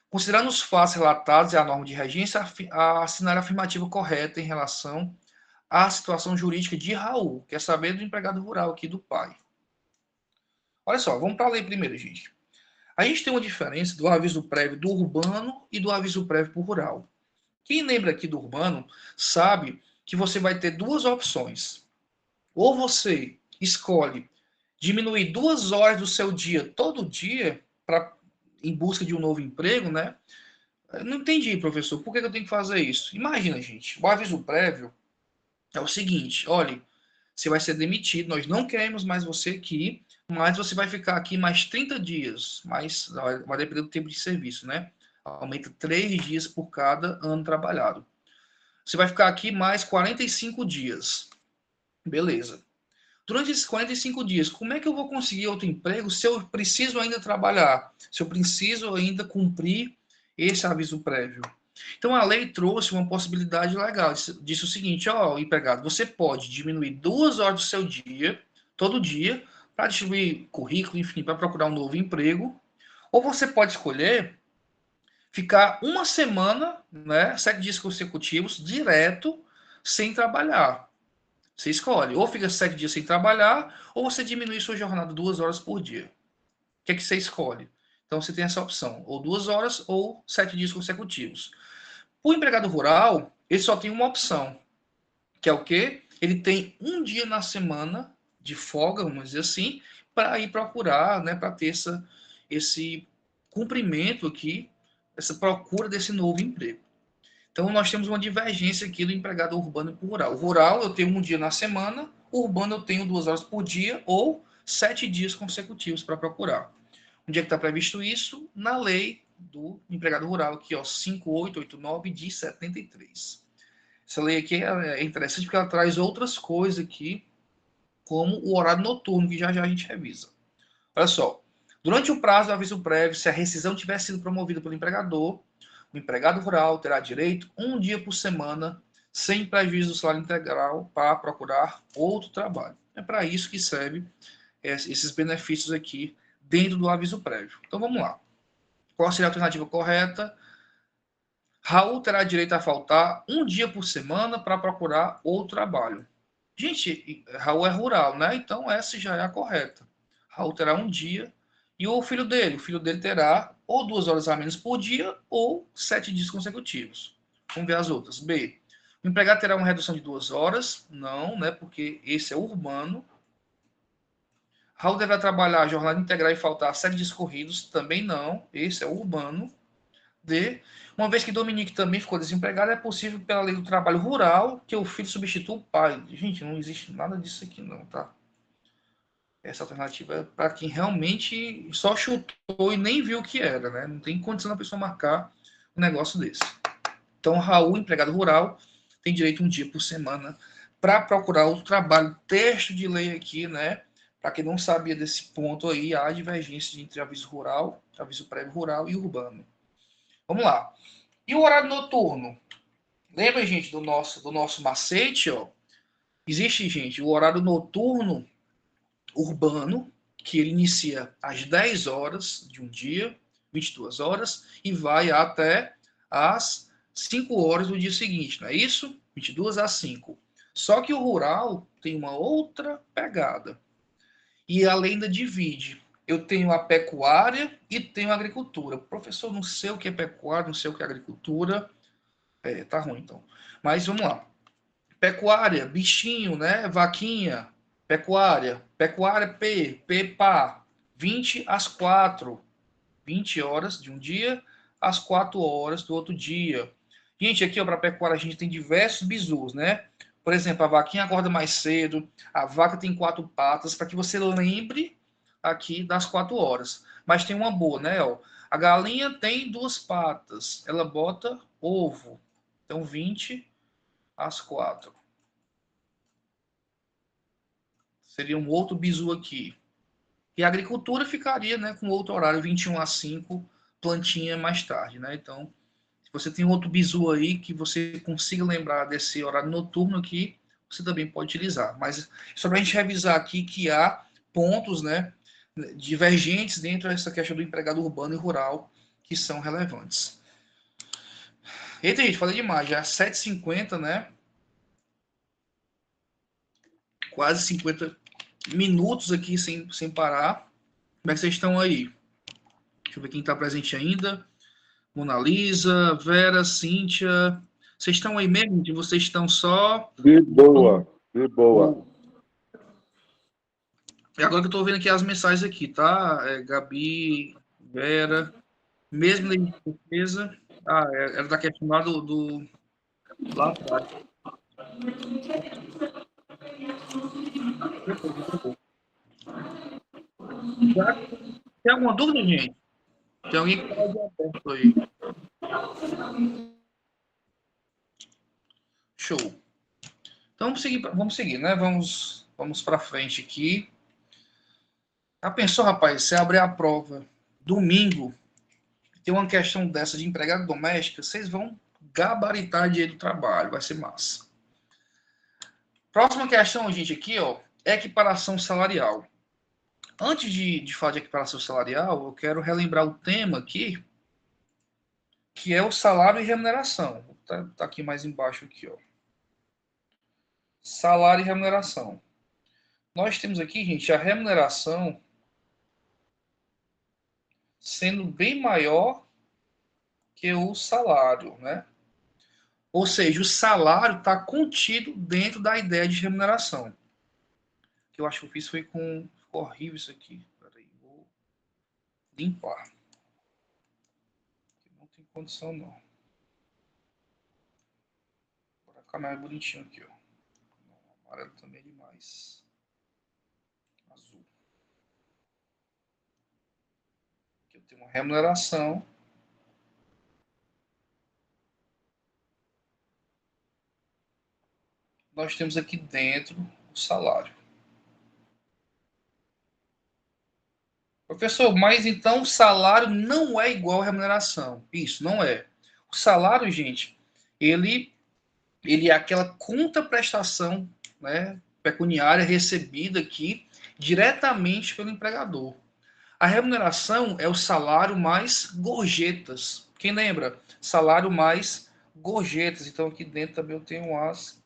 Considerando os fatos relatados e a norma de regência, assinar a afirmativa correta em relação à situação jurídica de Raul, quer saber do empregado rural aqui do pai. Olha só, vamos para a lei primeiro, gente. A gente tem uma diferença do aviso prévio do urbano e do aviso prévio para o rural. Quem lembra aqui do urbano sabe que você vai ter duas opções. Ou você escolhe diminuir 2 horas do seu dia todo dia em busca de um novo emprego, né? Eu não entendi, professor, por que eu tenho que fazer isso? Imagina, gente, o aviso prévio é o seguinte: olha, você vai ser demitido, nós não queremos mais você aqui, mas você vai ficar aqui mais 30 dias, mas vai depender do tempo de serviço, né? Aumenta 3 dias por cada ano trabalhado. Você vai ficar aqui mais 45 dias. Beleza. Durante esses 45 dias, como é que eu vou conseguir outro emprego se eu preciso ainda trabalhar? Se eu preciso ainda cumprir esse aviso prévio? Então, a lei trouxe uma possibilidade legal. Disse o seguinte: ó, empregado, você pode diminuir 2 horas do seu dia, todo dia, para distribuir currículo, enfim, para procurar um novo emprego. Ou você pode escolher ficar uma semana, né, 7 dias consecutivos, direto, sem trabalhar. Você escolhe. Ou fica 7 dias sem trabalhar, ou você diminui sua jornada 2 horas por dia. O que é que você escolhe? Então, você tem essa opção. Ou 2 horas, ou 7 dias consecutivos. O empregado rural, ele só tem uma opção, que é o quê? Ele tem um dia na semana de folga, vamos dizer assim, para ir procurar, né, para ter esse cumprimento aqui, essa procura desse novo emprego. Então, nós temos uma divergência aqui do empregado urbano e rural. O rural, eu tenho um dia na semana, o urbano, eu tenho 2 horas por dia ou 7 dias consecutivos para procurar. Onde é que está previsto isso? Na lei do empregado rural, aqui, ó, 5889 de 73. Essa lei aqui é interessante porque ela traz outras coisas aqui, como o horário noturno, que já já a gente revisa. Olha só, durante o prazo do aviso prévio, se a rescisão tiver sido promovida pelo empregador, o empregado rural terá direito um dia por semana, sem prejuízo do salário integral, para procurar outro trabalho. É para isso que serve esses benefícios aqui dentro do aviso prévio. Então vamos lá. Qual seria a alternativa correta? Raul terá direito a faltar um dia por semana para procurar outro trabalho. Gente, Raul é rural, né? Então essa já é a correta. Raul terá um dia e o filho dele terá ou 2 horas a menos por dia ou 7 dias consecutivos. Vamos ver as outras. B. O empregado terá uma redução de 2 horas? Não, né? Porque esse é urbano. Raul deverá trabalhar a jornada integral e faltar 7 dias corridos? Também não. Esse é urbano. D. Uma vez que Dominique também ficou desempregado, é possível, pela lei do trabalho rural, que o filho substitua o pai. Gente, não existe nada disso aqui não, tá? Essa alternativa é para quem realmente só chutou e nem viu o que era, né? Não tem condição da pessoa marcar um negócio desse. Então, Raul, empregado rural, tem direito um dia por semana para procurar outro trabalho. Texto de lei aqui, né? Para quem não sabia desse ponto aí, há divergência entre aviso rural, aviso prévio rural e urbano. Vamos lá. E o horário noturno? Lembra, gente, do nosso macete, ó? Existe, gente, o horário noturno urbano, que ele inicia às 10 horas de um dia, 22 horas, e vai até às 5 horas do dia seguinte, não é isso? 22 às 5. Só que o rural tem uma outra pegada. E a lei ainda divide. eu tenho a pecuária e tenho a agricultura. Professor, não sei o que é pecuária, não sei o que é agricultura. Tá ruim então. Mas vamos lá. Pecuária, bichinho, né? Vaquinha, pecuária. Pecuária P pá. 20 às 4. 20 horas de um dia às 4 horas do outro dia. Gente, aqui para pecuária a gente tem diversos bisus, né? Por exemplo, a vaquinha acorda mais cedo, a vaca tem 4 patas, para que você lembre aqui das 4 horas. Mas tem uma boa, né? Ó. A galinha tem 2 patas, ela bota ovo. Então, 20 às 4. Seria um outro bizu aqui. E a agricultura ficaria, né, com outro horário, 21 às 5, plantinha mais tarde, né? Então, se você tem outro bizu aí que você consiga lembrar desse horário noturno aqui, você também pode utilizar. Mas só para a gente revisar aqui que há pontos, né, divergentes dentro dessa questão do empregado urbano e rural que são relevantes. Eita, gente, falei demais, já 7h50, né? Quase 50 minutos aqui sem parar. Como é que vocês estão aí? Deixa eu ver quem está presente ainda. Mona Lisa, Vera, Cíntia. Vocês estão aí mesmo? Vocês estão só... De boa, de boa. E agora que eu estou vendo aqui as mensagens aqui, tá? Gabi, Vera, mesmo lei de defesa. Era da questão lá lá atrás. Tem alguma dúvida, gente? Tem alguém que está de aberto aí? Show. Então vamos seguir, né? Vamos para frente aqui. Já pensou, rapaz, você abrir a prova domingo, tem uma questão dessa de empregada doméstica, vocês vão gabaritar dinheiro do trabalho, vai ser massa. Próxima questão, gente, aqui, ó, equiparação salarial. Antes de falar de equiparação salarial, eu quero relembrar o tema aqui, que é o salário e remuneração. Tá aqui mais embaixo aqui, ó. Salário e remuneração. Nós temos aqui, gente, a remuneração sendo bem maior que o salário, né? Ou seja, o salário está contido dentro da ideia de remuneração. O que eu acho que eu fiz foi com... Ficou horrível isso aqui. Peraí, vou limpar. Não tem condição, não. Vou ficar mais bonitinho aqui, ó. Amarelo também é demais. Azul. Aqui eu tenho uma remuneração. Nós temos aqui dentro o salário. Professor, mas então o salário não é igual à remuneração. Isso, não é. O salário, gente, ele é aquela contraprestação, né, pecuniária recebida aqui diretamente pelo empregador. A remuneração é o salário mais gorjetas. Quem lembra? Salário mais gorjetas. Então aqui dentro também eu tenho as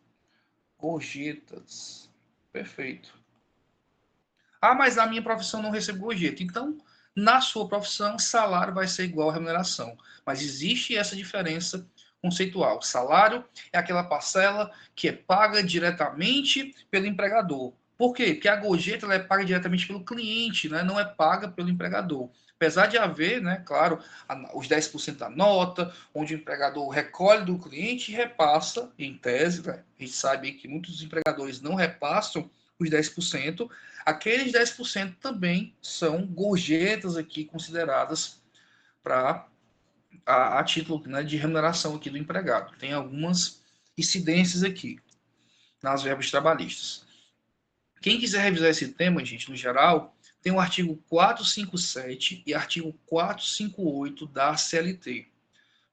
gorjetas. Perfeito. Mas na minha profissão não recebo gorjeta. Então, na sua profissão, salário vai ser igual à remuneração. Mas existe essa diferença conceitual. Salário é aquela parcela que é paga diretamente pelo empregador. Por quê? Porque a gorjeta ela é paga diretamente pelo cliente, né? Não é paga pelo empregador. Apesar de haver, né, claro, os 10% da nota, onde o empregador recolhe do cliente e repassa, em tese, né? A gente sabe que muitos empregadores não repassam os 10%, aqueles 10% também são gorjetas aqui consideradas para a título, né, de remuneração aqui do empregado. Tem algumas incidências aqui nas verbas trabalhistas. Quem quiser revisar esse tema, gente, no geral, tem o artigo 457 e artigo 458 da CLT.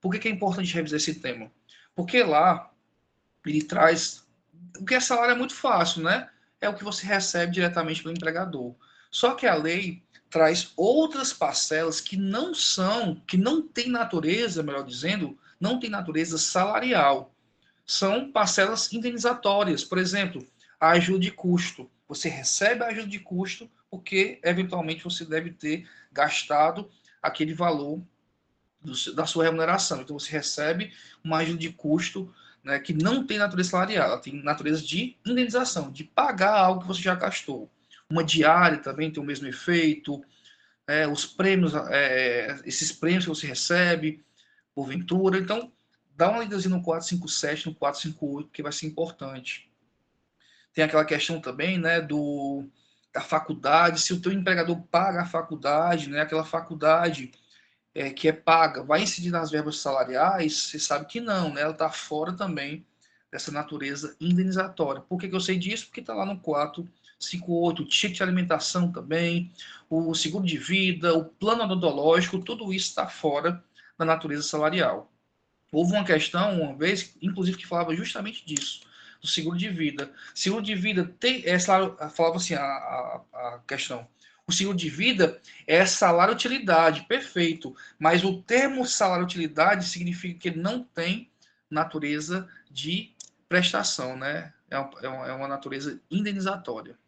Por que é importante revisar esse tema? Porque lá ele traz... O que é salário é muito fácil, né? É o que você recebe diretamente pelo empregador. Só que a lei traz outras parcelas que não tem natureza, melhor dizendo, não tem natureza salarial. São parcelas indenizatórias. Por exemplo, a ajuda de custo. Você recebe a ajuda de custo porque eventualmente você deve ter gastado aquele valor da sua remuneração. Então você recebe uma ajuda de custo, né, que não tem natureza salarial, ela tem natureza de indenização, de pagar algo que você já gastou. Uma diária também tem o mesmo efeito, os prêmios, esses prêmios que você recebe, porventura. Então, dá uma lidazinha no 457, no 458, que vai ser importante. Tem aquela questão também, né, da faculdade, se o teu empregador paga a faculdade, né, aquela faculdade que é paga, vai incidir nas verbas salariais, você sabe que não, né, ela está fora também dessa natureza indenizatória. Por que eu sei disso? Porque está lá no 458, o ticket de alimentação também, o seguro de vida, o plano odontológico, tudo isso está fora da natureza salarial. Houve uma questão, uma vez, inclusive, que falava justamente disso, do seguro de vida. Seguro de vida tem, falava assim a questão. O seguro de vida é salário-utilidade, perfeito. Mas o termo salário-utilidade significa que ele não tem natureza de prestação, né? É uma natureza indenizatória.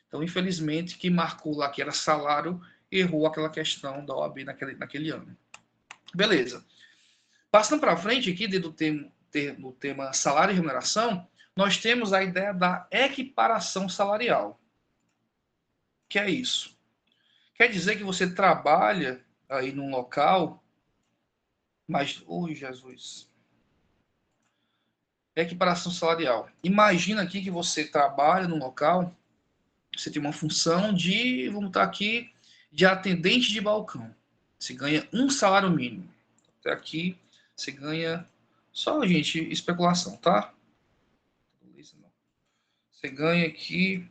Então, infelizmente, quem marcou lá que era salário, errou aquela questão da OAB naquele ano. Beleza. Passando para frente aqui, dentro do tema salário e remuneração, nós temos a ideia da equiparação salarial. Que é isso? Quer dizer que você trabalha aí num local, mas, Jesus, equiparação salarial. Imagina aqui que você trabalha num local, você tem uma função de, vamos estar aqui, de atendente de balcão. Você ganha um salário mínimo. Até aqui, você ganha, só, gente, especulação, tá? Você ganha aqui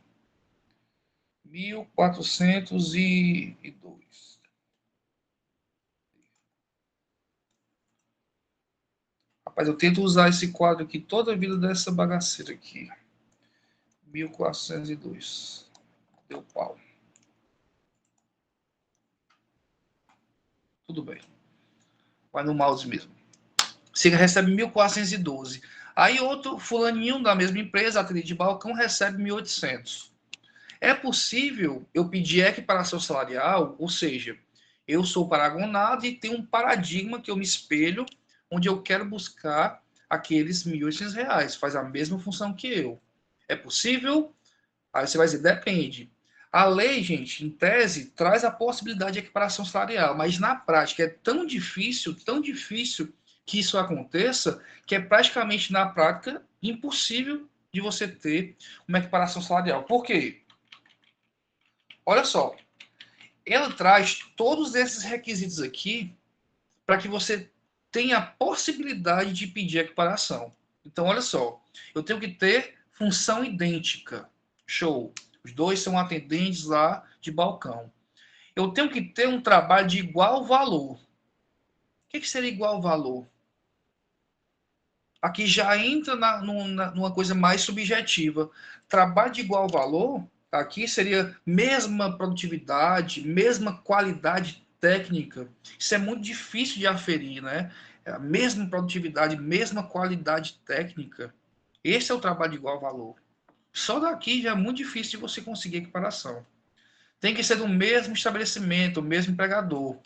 1.402. Rapaz, eu tento usar esse quadro aqui toda a vida dessa bagaceira aqui. 1.402. Deu pau. Tudo bem. Vai no mouse mesmo. Você recebe 1.412. Aí outro fulaninho da mesma empresa, atendente de balcão, recebe 1.800. É possível eu pedir equiparação salarial, ou seja, eu sou paragonado e tenho um paradigma que eu me espelho, onde eu quero buscar aqueles R$ 1.800, faz a mesma função que eu. É possível? Aí você vai dizer, depende. A lei, gente, em tese, traz a possibilidade de equiparação salarial, mas na prática é tão difícil que isso aconteça, que é praticamente na prática impossível de você ter uma equiparação salarial. Por quê? Olha só, ela traz todos esses requisitos aqui para que você tenha a possibilidade de pedir equiparação. Então, olha só, eu tenho que ter função idêntica. Show. Os dois são atendentes lá de balcão. Eu tenho que ter um trabalho de igual valor. O que seria igual valor? Aqui já entra numa coisa mais subjetiva. Trabalho de igual valor, aqui seria mesma produtividade, mesma qualidade técnica. Isso é muito difícil de aferir, né? É a mesma produtividade, mesma qualidade técnica. Esse é o trabalho de igual valor. Só daqui já é muito difícil de você conseguir equiparação. Tem que ser do mesmo estabelecimento, o mesmo empregador.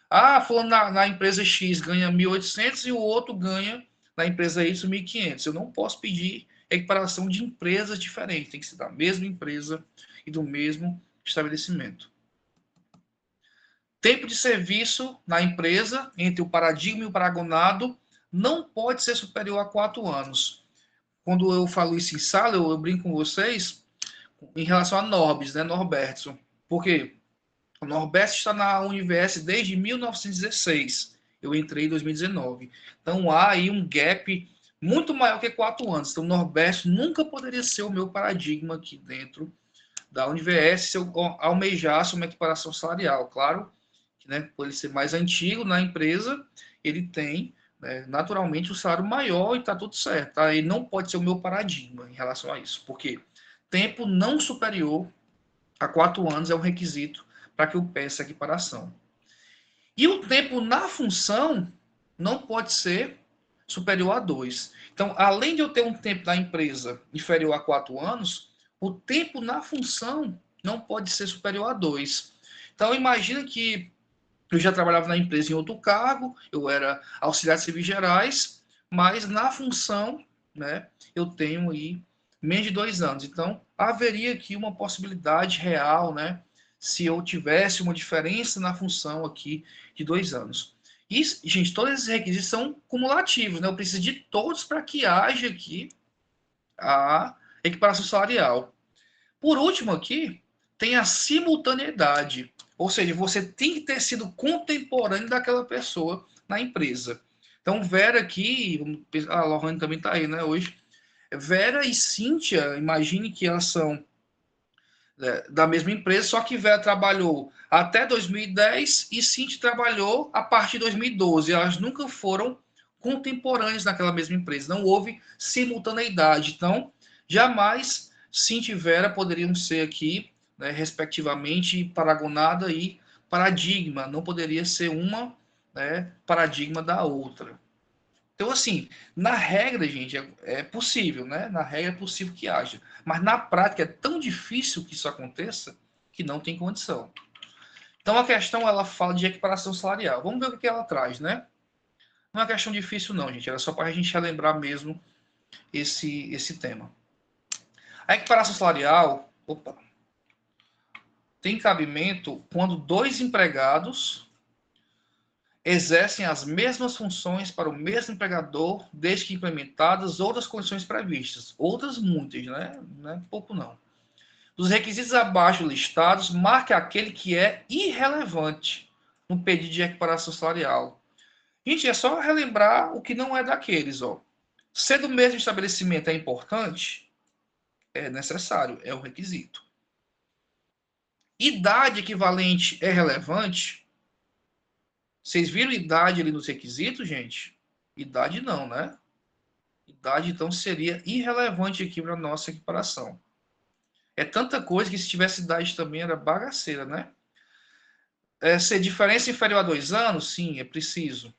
Ah, falando na empresa X ganha 1.800 e o outro ganha na empresa Y 1.500. Eu não posso pedir equiparação de empresas diferentes. Tem que ser da mesma empresa e do mesmo estabelecimento. Tempo de serviço na empresa, entre o paradigma e o paragonado, não pode ser superior a 4 anos. Quando eu falo isso em sala, eu brinco com vocês em relação a Norbis, né, Norbertson. Por quê? O Norberto está na Univers desde 1916. Eu entrei em 2019. Então há aí um gap muito maior que 4 anos. Então o Norberto nunca poderia ser o meu paradigma aqui dentro da Univers se eu almejasse uma equiparação salarial. Claro que, né, por ele ser mais antigo na empresa, ele tem, né, naturalmente o salário maior e está tudo certo. Tá? Ele não pode ser o meu paradigma em relação a isso. Porque tempo não superior a 4 anos é um requisito para que eu peça equiparação. E o tempo na função não pode ser superior a 2. Então, além de eu ter um tempo na empresa inferior a 4 anos, o tempo na função não pode ser superior a 2. Então, imagina que eu já trabalhava na empresa em outro cargo, eu era auxiliar de serviços gerais, mas na função, né, eu tenho aí menos de 2 anos. Então, haveria aqui uma possibilidade real, né, se eu tivesse uma diferença na função aqui de 2 anos. E, gente, todos esses requisitos são cumulativos, né? Eu preciso de todos para que haja aqui a equiparação salarial. Por último aqui, tem a simultaneidade, ou seja, você tem que ter sido contemporâneo daquela pessoa na empresa. Então, Vera aqui, a Lohane também está aí, né, hoje. Vera e Cíntia, imagine que elas são da mesma empresa, só que Vera trabalhou até 2010 e Cíntia trabalhou a partir de 2012. Elas nunca foram contemporâneas naquela mesma empresa, não houve simultaneidade. Então, jamais Cíntia e Vera poderiam ser aqui, né, respectivamente, Paragonada e Paradigma. Não poderia ser uma, né, paradigma da outra. Então, assim, na regra, gente, é possível, né? Na regra é possível que haja. Mas na prática é tão difícil que isso aconteça que não tem condição. Então, a questão, ela fala de equiparação salarial. Vamos ver o que ela traz, né? Não é uma questão difícil, não, gente. Era só para a gente relembrar mesmo esse tema. A equiparação salarial, tem cabimento quando dois empregados exercem as mesmas funções para o mesmo empregador, desde que implementadas outras condições previstas. Outras muitas, né? Não é pouco não. Dos requisitos abaixo listados, marque aquele que é irrelevante no pedido de equiparação salarial. Gente, é só relembrar o que não é daqueles, ó. Ser do mesmo estabelecimento é importante? É necessário, é um requisito. Idade equivalente é relevante? Vocês viram idade ali nos requisitos, gente? Idade não, né? Idade, então, seria irrelevante aqui para a nossa equiparação. É tanta coisa que se tivesse idade também era bagaceira, né? Ser diferença inferior a 2 anos? Sim, é preciso.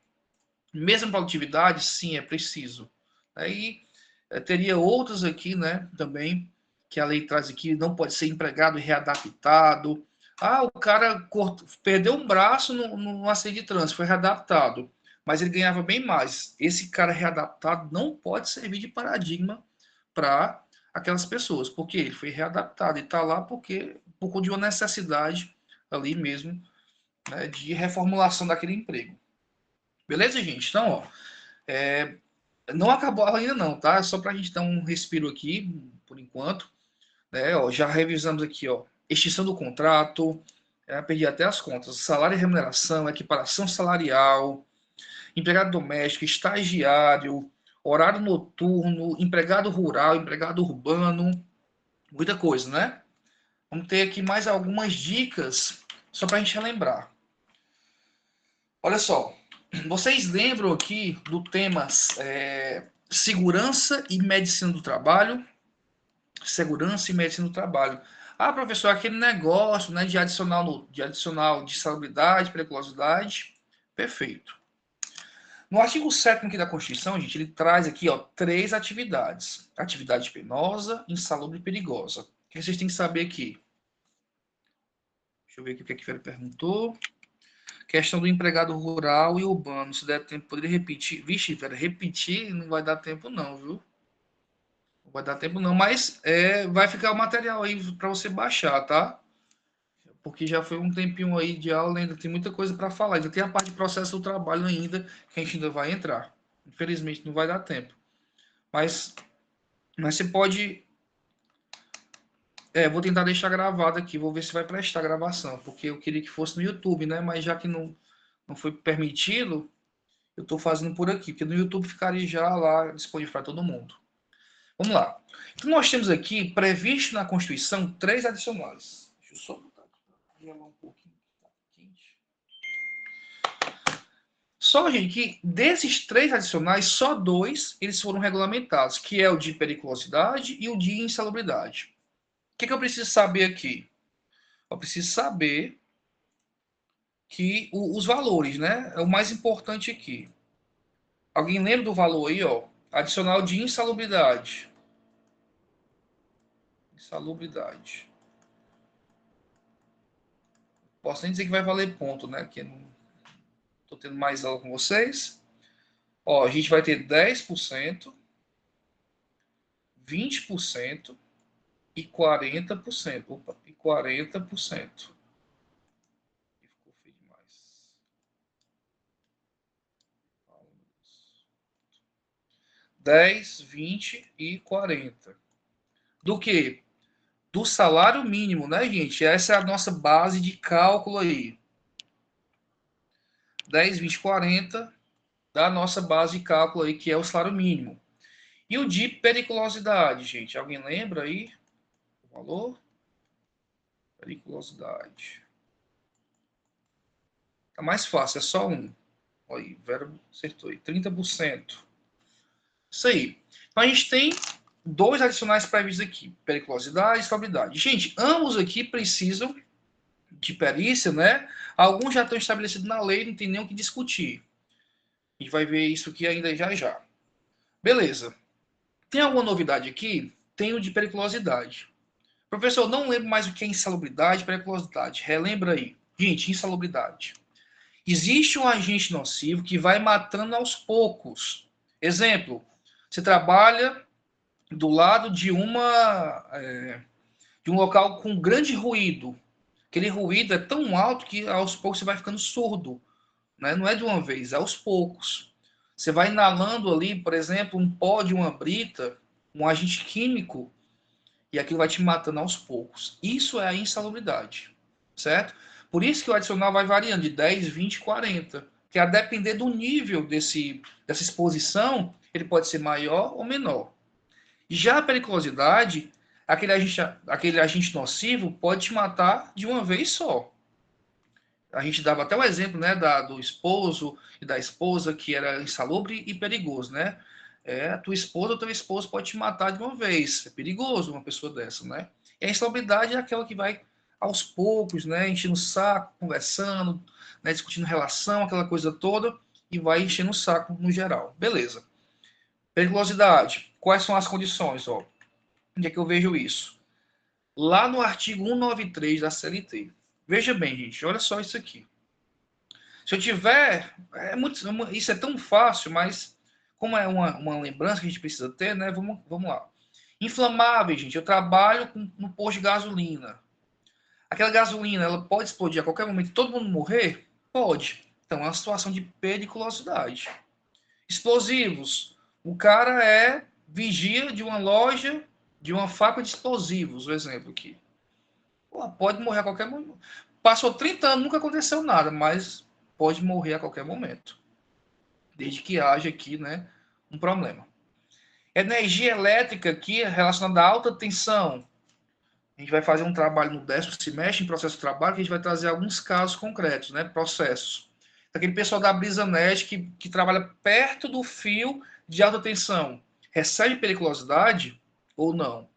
Mesma produtividade? Sim, é preciso. Aí teria outros aqui, né, também, que a lei traz aqui, não pode ser empregado e readaptado. Ah, o cara perdeu um braço no acidente de trânsito, foi readaptado, mas ele ganhava bem mais. Esse cara readaptado não pode servir de paradigma para aquelas pessoas, porque ele foi readaptado e está lá porque por conta de uma necessidade ali mesmo, né, de reformulação daquele emprego. Beleza, gente? Então, ó, não acabou ainda não, tá? Só para a gente dar um respiro aqui, por enquanto. Né? Ó, já revisamos aqui, ó, extinção do contrato, perdi até as contas, salário e remuneração, equiparação salarial, empregado doméstico, estagiário, horário noturno, empregado rural, empregado urbano, muita coisa, né? Vamos ter aqui mais algumas dicas só para a gente relembrar. Olha só, vocês lembram aqui do tema segurança e medicina do trabalho? Segurança e medicina do trabalho. Ah, professor, aquele negócio, né, de adicional de salubridade, periculosidade. Perfeito. No artigo 7º aqui da Constituição, gente, ele traz aqui, ó, 3 atividades. Atividade penosa, insalubre e perigosa. O que vocês têm que saber aqui? Deixa eu ver aqui o que a Vera perguntou. Questão do empregado rural e urbano. Se der tempo, poderia repetir. Vixe, Vera, repetir não vai dar tempo não, viu? Não vai dar tempo não, mas vai ficar o material aí para você baixar, tá? Porque já foi um tempinho aí de aula, ainda tem muita coisa para falar. Ainda tem a parte de processo do trabalho ainda, que a gente ainda vai entrar. Infelizmente não vai dar tempo. Mas você pode... vou tentar deixar gravado aqui, vou ver se vai prestar a gravação, porque eu queria que fosse no YouTube, né? Mas já que não foi permitido, eu estou fazendo por aqui, porque no YouTube ficaria já lá disponível para todo mundo. Vamos lá. Então, nós temos aqui, previsto na Constituição, 3 adicionais. Deixa eu só botar aqui para gelar um pouquinho. Tá quente. Só, gente, que desses 3 adicionais, só 2 eles foram regulamentados, que é o de periculosidade e o de insalubridade. O que eu preciso saber aqui? Eu preciso saber que os valores, né? É o mais importante aqui. Alguém lembra do valor aí, ó? Adicional de insalubridade. Insalubridade. posso nem dizer que vai valer ponto, né? Porque não estou tendo mais aula com vocês. Ó, a gente vai ter 10%, 20% e 40%. Opa, e 40%. Ficou feio demais. 10, 20 e 40. Do que? Do salário mínimo, né, gente? Essa é a nossa base de cálculo aí. 10, 20, 40 da nossa base de cálculo aí, que é o salário mínimo. E o de periculosidade, gente? Alguém lembra aí o valor? Periculosidade. Tá mais fácil, é só um. Olha aí, Vera acertou aí. 30%. Isso aí. Então a gente tem dois adicionais previstos aqui: periculosidade e estabilidade. Gente, ambos aqui precisam de perícia, né? Alguns já estão estabelecidos na lei, não tem nem o que discutir. A gente vai ver isso aqui ainda já já. Beleza. Tem alguma novidade aqui? Tem o de periculosidade. Professor, não lembro mais o que é insalubridade e periculosidade. Relembra aí. Gente, insalubridade. Existe um agente nocivo que vai matando aos poucos. Exemplo, você trabalha do lado de de um local com grande ruído. Aquele ruído é tão alto que aos poucos você vai ficando surdo, né? Não é de uma vez, é aos poucos. Você vai inalando ali, por exemplo, um pó de uma brita, um agente químico, e aquilo vai te matando aos poucos. Isso é a insalubridade, certo? Por isso que o adicional vai variando de 10, 20, 40, que a depender do nível dessa exposição, ele pode ser maior ou menor. Já a periculosidade, aquele agente nocivo pode te matar de uma vez só. A gente dava até o exemplo, né, do esposo e da esposa, que era insalubre e perigoso, né? A tua esposa ou teu esposo pode te matar de uma vez. É perigoso uma pessoa dessa, né? E a insalubridade é aquela que vai aos poucos, né, enchendo o saco, conversando, né, discutindo relação, aquela coisa toda, e vai enchendo o saco no geral. Beleza. Periculosidade. Quais são as condições? Ó? Onde é que eu vejo isso? Lá no artigo 193 da CLT. Veja bem, gente, olha só isso aqui. Se eu tiver. Isso é tão fácil, mas como é uma lembrança que a gente precisa ter, né? Vamos lá. Inflamáveis, gente. Eu trabalho no posto de gasolina. Aquela gasolina, ela pode explodir a qualquer momento e todo mundo morrer? Pode. Então, é uma situação de periculosidade. Explosivos. O cara é vigia de uma loja, de uma fábrica de explosivos, o exemplo aqui. Pô, pode morrer a qualquer momento. Passou 30 anos, nunca aconteceu nada, mas pode morrer a qualquer momento. Desde que haja aqui, né, um problema. Energia elétrica aqui relacionada à alta tensão. A gente vai fazer um trabalho no 10º semestre, em processo de trabalho, que a gente vai trazer alguns casos concretos, né, processos. Aquele pessoal da BrisaNet que trabalha perto do fio de alta tensão, recebe periculosidade ou não?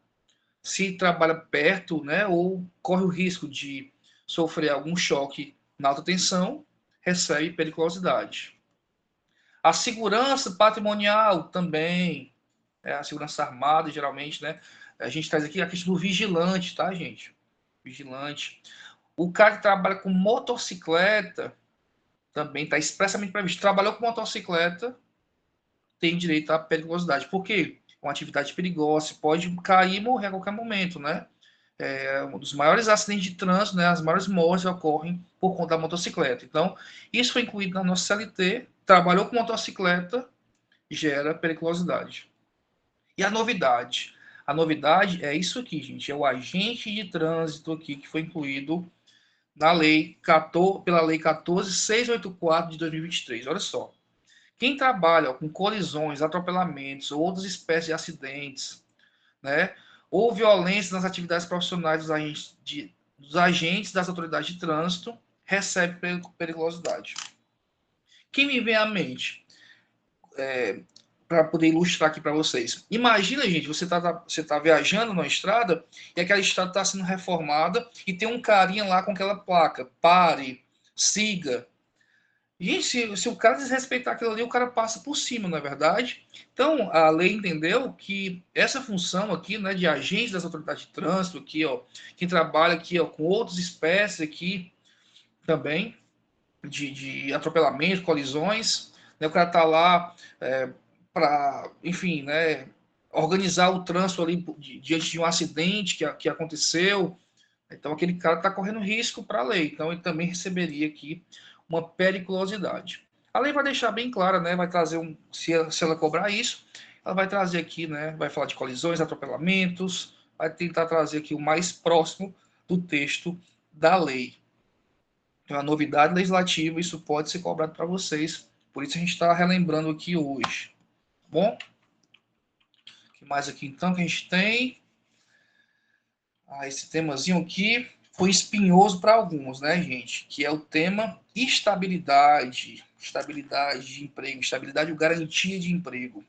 Se trabalha perto, né, ou corre o risco de sofrer algum choque na alta tensão, recebe periculosidade. A segurança patrimonial também, a segurança armada, geralmente, né? A gente traz aqui a questão do vigilante, tá, gente? Vigilante. O cara que trabalha com motocicleta também está expressamente previsto. Trabalhou com motocicleta, tem direito à periculosidade. Por quê? É uma atividade perigosa, pode cair e morrer a qualquer momento, né? É um dos maiores acidentes de trânsito, né? As maiores mortes ocorrem por conta da motocicleta. Então, isso foi incluído na nossa CLT. Trabalhou com motocicleta, gera periculosidade. E a novidade? A novidade é isso aqui, gente. É o agente de trânsito aqui que foi incluído na lei 14, pela lei 14.684 de 2023. Olha só. Quem trabalha com colisões, atropelamentos ou outras espécies de acidentes, né, ou violência nas atividades profissionais dos agentes das autoridades de trânsito, recebe periculosidade. Quem me vem à mente, para poder ilustrar aqui para vocês? Imagina, gente, você tá viajando na estrada e aquela estrada está sendo reformada e tem um carinha lá com aquela placa, pare, siga. Gente, se o cara desrespeitar aquilo ali, o cara passa por cima, não é verdade? Então, a lei entendeu que essa função aqui, né, de agentes das autoridades de trânsito, aqui, ó, quem trabalha aqui, ó, com outras espécies aqui, também, de atropelamento, colisões, né? O cara tá lá para, enfim, né, organizar o trânsito ali diante de um acidente que aconteceu. Então, aquele cara está correndo risco para a lei. Então, ele também receberia aqui uma periculosidade. A lei vai deixar bem clara, né? Vai trazer se ela cobrar isso, ela vai trazer aqui, né? Vai falar de colisões, atropelamentos, vai tentar trazer aqui o mais próximo do texto da lei. Então, a novidade legislativa, isso pode ser cobrado para vocês. Por isso a gente está relembrando aqui hoje. Tá bom? O que mais aqui então que a gente tem? Esse temazinho aqui foi espinhoso para alguns, né, gente? Que é o tema estabilidade. Estabilidade de emprego, estabilidade ou garantia de emprego.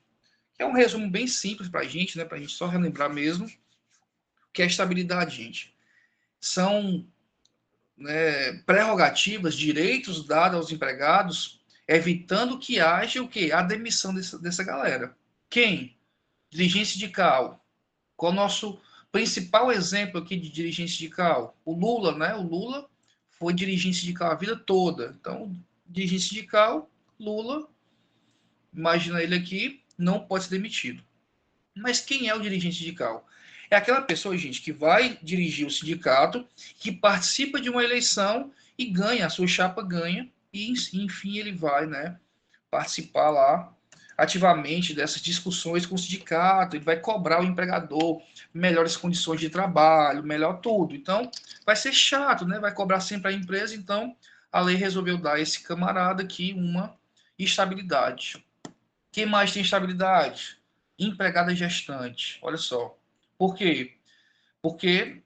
Que é um resumo bem simples para a gente, né? Para a gente só relembrar mesmo. O que é estabilidade, gente? São, né, prerrogativas, direitos dados aos empregados, evitando que haja o quê? A demissão dessa galera. Quem? Dirigente sindical. Qual o nosso principal exemplo aqui de dirigente sindical? O Lula, né? O Lula foi dirigente sindical a vida toda. Então, dirigente sindical, Lula, imagina ele aqui, não pode ser demitido. Mas quem é o dirigente sindical? É aquela pessoa, gente, que vai dirigir o sindicato, que participa de uma eleição e ganha, a sua chapa ganha, e enfim ele vai, né, participar lá ativamente dessas discussões com o sindicato, ele vai cobrar o empregador melhores condições de trabalho, melhor tudo. Então, vai ser chato, né? Vai cobrar sempre a empresa, então a lei resolveu dar a esse camarada aqui uma estabilidade. Quem mais tem estabilidade? Empregada gestante. Olha só. Por quê? Porque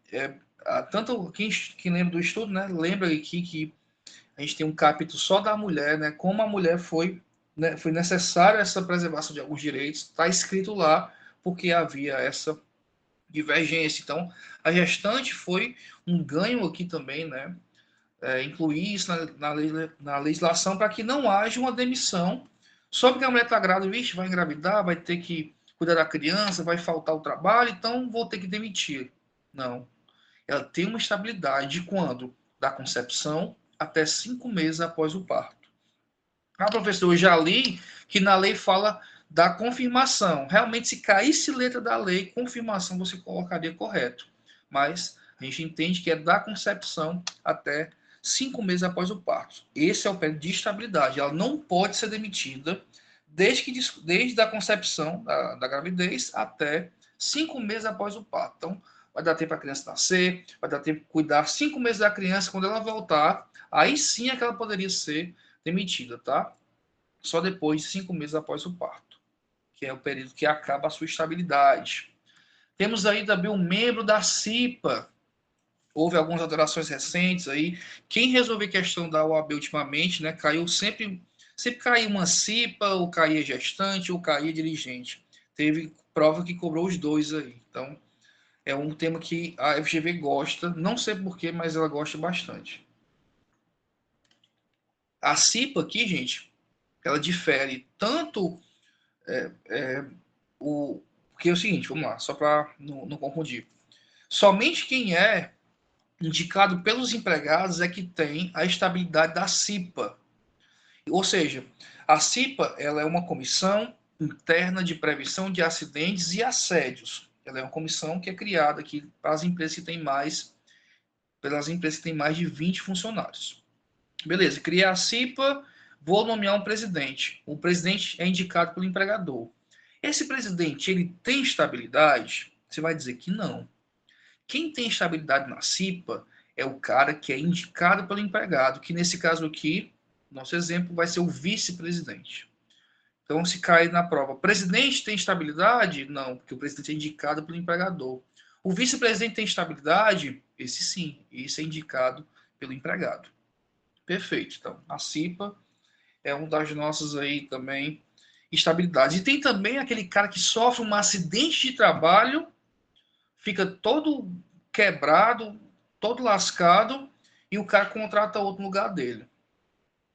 tanto quem lembra do estudo, né? Lembra aqui que a gente tem um capítulo só da mulher, né? Como a mulher foi, né, foi necessária essa preservação de alguns direitos, está escrito lá, porque havia essa divergência. Então, a gestante foi um ganho aqui também, né? Incluir isso na legislação para que não haja uma demissão. Só porque a mulher está grávida, vixe, vai engravidar, vai ter que cuidar da criança, vai faltar o trabalho, então vou ter que demitir. Não. Ela tem uma estabilidade de quando? Da concepção até 5 meses após o parto. Professor, eu já li que na lei fala da confirmação. Realmente, se caísse letra da lei, confirmação você colocaria correto. Mas a gente entende que é da concepção até 5 meses após o parto. Esse é o período de estabilidade. Ela não pode ser demitida desde a concepção da gravidez até 5 meses após o parto. Então, vai dar tempo para a criança nascer, vai dar tempo de cuidar 5 meses da criança. Quando ela voltar, aí sim é que ela poderia ser demitida, tá? Só depois de 5 meses após o parto, que é o período que acaba a sua estabilidade. Temos aí também um membro da CIPA. Houve algumas alterações recentes aí. Quem resolveu a questão da OAB ultimamente, né, caiu sempre caiu uma CIPA, ou caía gestante, ou caía dirigente. Teve prova que cobrou os dois aí. Então, é um tema que a FGV gosta, não sei porquê, mas ela gosta bastante. A CIPA aqui, gente, ela difere tanto porque é o seguinte, vamos lá, só para não confundir. Somente quem é indicado pelos empregados é que tem a estabilidade da CIPA. Ou seja, a CIPA ela é uma comissão interna de prevenção de acidentes e assédios. Ela é uma comissão que é criada aqui para as empresas que têm mais, pelas empresas que têm mais de 20 funcionários. Beleza, criar a CIPA, vou nomear um presidente. O presidente é indicado pelo empregador. Esse presidente, ele tem estabilidade? Você vai dizer que não. Quem tem estabilidade na CIPA é o cara que é indicado pelo empregado, que nesse caso aqui, nosso exemplo, vai ser o vice-presidente. Então, se cair na prova, presidente tem estabilidade? Não, porque o presidente é indicado pelo empregador. O vice-presidente tem estabilidade? Esse sim, esse é indicado pelo empregado. Perfeito. Então, a CIPA é um das nossas aí também estabilidades. E tem também aquele cara que sofre um acidente de trabalho, fica todo quebrado, todo lascado, e o cara contrata outro no lugar dele.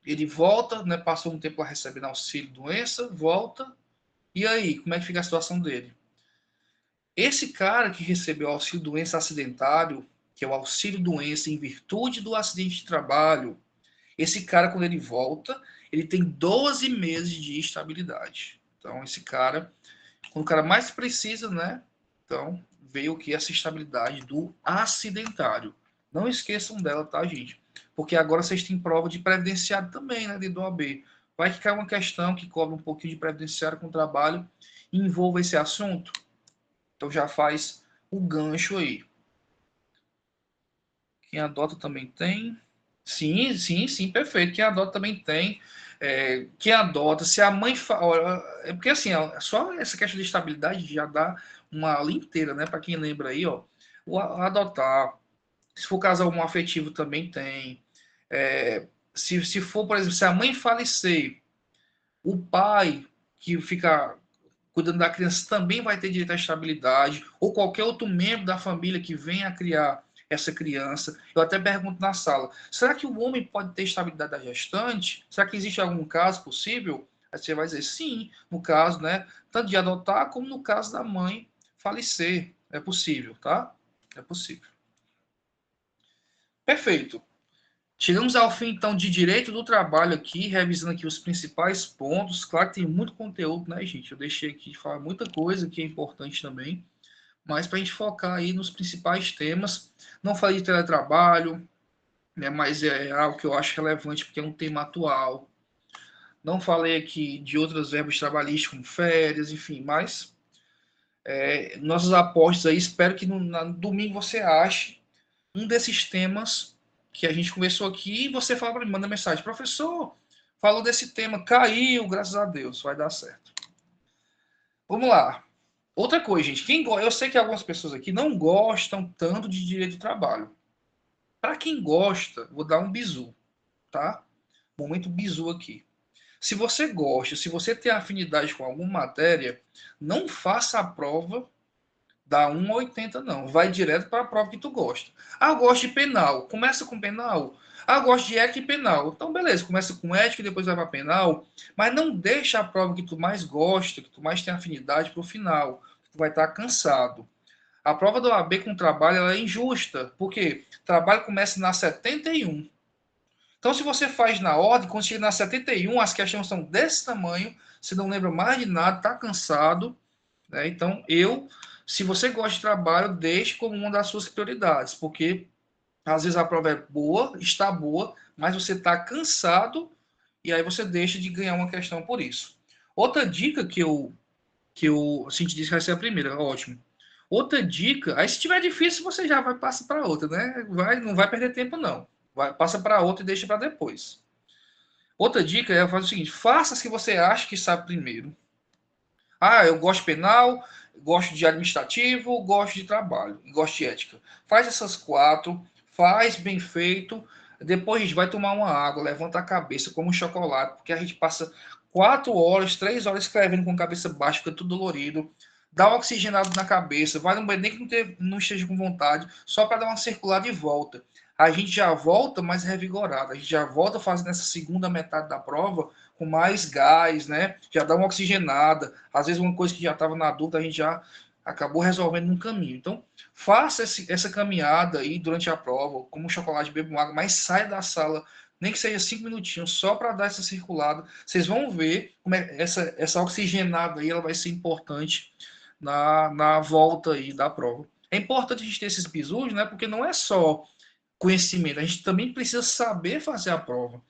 Ele volta, né, passou um tempo lá recebendo auxílio doença, volta, e aí, como é que fica a situação dele? Esse cara que recebeu auxílio doença acidentário, que é o auxílio doença em virtude do acidente de trabalho, Esse cara, quando ele volta, ele tem 12 meses de estabilidade. Então, esse cara, quando o cara mais precisa, né? Então, veio o que? Essa estabilidade do acidentário. Não esqueçam dela, tá, gente? Porque agora vocês têm prova de previdenciário também, né? De OAB. Vai que cai uma questão que cobra um pouquinho de previdenciário com o trabalho e envolva esse assunto. Então, já faz o gancho aí. Quem adota também tem. Sim, sim, sim, perfeito. Quem adota também tem. Quem adota, se a mãe. É porque assim, só essa questão de estabilidade já dá uma aula inteira, né? Para quem lembra aí, ó. O adotar. Se for casal homoafetivo também tem. Se for, por exemplo, se a mãe falecer, o pai que fica cuidando da criança também vai ter direito à estabilidade, ou qualquer outro membro da família que venha a criar essa criança. Eu até pergunto na sala: será que o homem pode ter estabilidade da gestante? Será que existe algum caso possível? Aí você vai dizer sim, no caso, né? Tanto de adotar como no caso da mãe falecer. É possível, tá? É possível. Perfeito. Chegamos ao fim, então, de direito do trabalho aqui, revisando aqui os principais pontos. Claro que tem muito conteúdo, né, gente? Eu deixei aqui de falar muita coisa que é importante também, mas para a gente focar aí nos principais temas. Não falei de teletrabalho, né, mas é algo que eu acho relevante porque é um tema atual. Não falei aqui de outros verbos trabalhistas, como férias, enfim, mas nossos apostos aí, espero que no domingo você ache um desses temas que a gente conversou aqui e você fala para mim, manda mensagem: professor, falou desse tema, caiu, graças a Deus, vai dar certo. Vamos lá. Outra coisa, gente, eu sei que algumas pessoas aqui não gostam tanto de direito de trabalho. Para quem gosta, vou dar um bizu, tá? Momento bizu aqui. Se você gosta, se você tem afinidade com alguma matéria, não faça a prova da 1 a 80, não. Vai direto para a prova que tu gosta. Ah, eu gosto de penal. Começa com penal. Ah, eu gosto de ética e penal. Então, beleza. Começa com ética e depois vai para penal. Mas não deixa a prova que tu mais gosta, que tu mais tem afinidade para o final. Tu vai estar cansado. A prova do OAB com trabalho ela é injusta. Por quê? O trabalho começa na 71. Então, se você faz na ordem, quando chega na 71, as questões são desse tamanho, você não lembra mais de nada, está cansado, né? Então, se você gosta de trabalho, deixe como uma das suas prioridades, porque às vezes a prova é boa, está boa, mas você está cansado e aí você deixa de ganhar uma questão por isso. Outra dica que eu assim, te disse que vai ser a primeira, ótimo. Outra dica, aí se tiver difícil, você já vai passar para outra, né? Não vai perder tempo, não. Passa para outra e deixa para depois. Outra dica é fazer o seguinte: faça as que você acha que sabe primeiro. Ah, eu gosto de penal, gosto de administrativo, gosto de trabalho, gosto de ética. Faz essas quatro, faz bem feito. Depois a gente vai tomar uma água, levanta a cabeça, como um chocolate, porque a gente passa 4 horas, 3 horas escrevendo com a cabeça baixa, fica tudo dolorido. Dá um oxigenado na cabeça, vai no banheiro nem que não esteja com vontade, só para dar uma circulada e volta. A gente já volta mais revigorado, a gente já volta fazendo essa segunda metade da prova com mais gás, né? Já dá uma oxigenada. Às vezes, uma coisa que já estava na dúvida, a gente já acabou resolvendo no caminho. Então, faça essa caminhada aí durante a prova, como um chocolate, beba uma água, mas saia da sala, nem que seja 5 minutinhos, só para dar essa circulada. Vocês vão ver como essa oxigenada aí ela vai ser importante na volta aí da prova. É importante a gente ter esses bisus, né? Porque não é só conhecimento, a gente também precisa saber fazer a prova.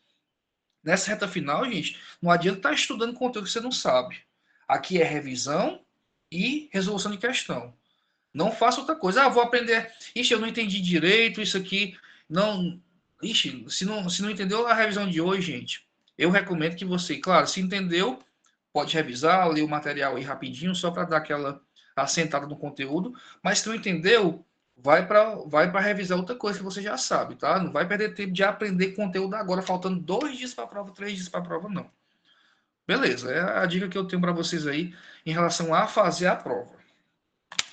Nessa reta final, gente, não adianta estar estudando conteúdo que você não sabe. Aqui é revisão e resolução de questão. Não faça outra coisa. Ah, vou aprender. Ixi, eu não entendi direito isso aqui. Não. Ixi, se não entendeu a revisão de hoje, gente, eu recomendo que você, claro, se entendeu, pode revisar, ler o material aí rapidinho, só para dar aquela assentada no conteúdo. Mas se não entendeu, vai para revisar outra coisa que você já sabe, tá? Não vai perder tempo de aprender conteúdo agora, faltando 2 dias para a prova, 3 dias para a prova, não. Beleza, é a dica que eu tenho para vocês aí em relação a fazer a prova.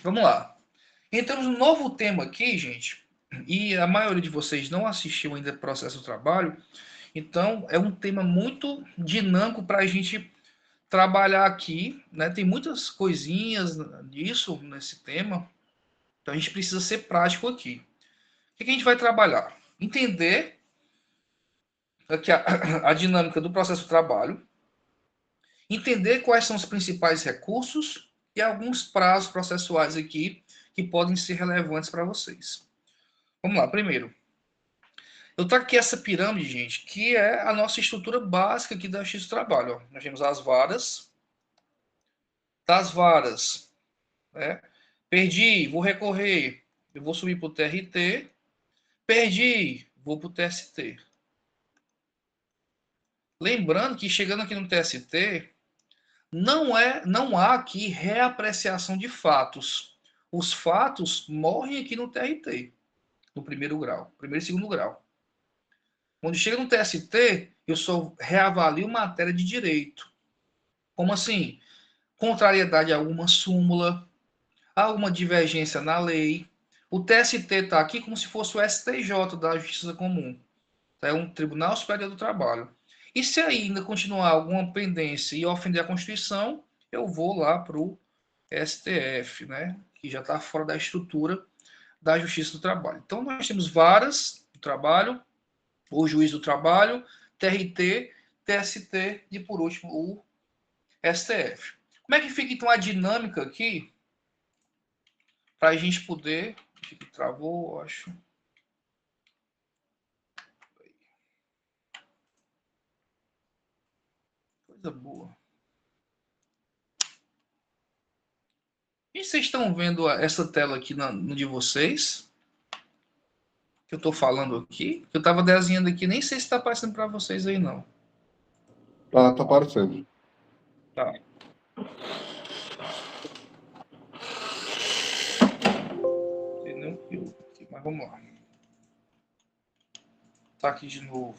Vamos lá. Entramos no novo tema aqui, gente, e a maioria de vocês não assistiu ainda o processo do trabalho, então é um tema muito dinâmico para a gente trabalhar aqui, né? Tem muitas coisinhas disso nesse tema, então a gente precisa ser prático aqui. O que a gente vai trabalhar? Entender aqui a dinâmica do processo de trabalho, entender quais são os principais recursos e alguns prazos processuais aqui que podem ser relevantes para vocês. Vamos lá, primeiro. Eu tô aqui essa pirâmide, gente, que é a nossa estrutura básica aqui da Justiça do Trabalho. Ó. Nós temos as varas. Das varas, né? Perdi, vou recorrer, eu vou subir para o TRT. Perdi, vou para o TST. Lembrando que chegando aqui no TST, não há aqui reapreciação de fatos. Os fatos morrem aqui no TRT, no primeiro grau, primeiro e segundo grau. Quando chega no TST, eu só reavalio matéria de direito. Como assim? Contrariedade a alguma súmula, alguma divergência na lei. O TST está aqui como se fosse o STJ da Justiça Comum. É um Tribunal Superior do Trabalho. E se ainda continuar alguma pendência e ofender a Constituição, eu vou lá para o STF, né? Que já está fora da estrutura da Justiça do Trabalho. Então, nós temos varas do trabalho, o Juiz do Trabalho, TRT, TST e, por último, o STF. Como é que fica, então, a dinâmica aqui para a gente poder... Acho que travou, acho. Coisa boa. E vocês estão vendo essa tela aqui no de vocês? Que eu estou falando aqui? Que eu estava desenhando aqui, nem sei se está aparecendo para vocês aí, não. Tá aparecendo. Tá. Entendeu? Mas vamos lá. Tá aqui de novo.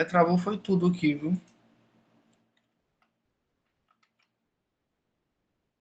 Travou foi tudo aqui, viu?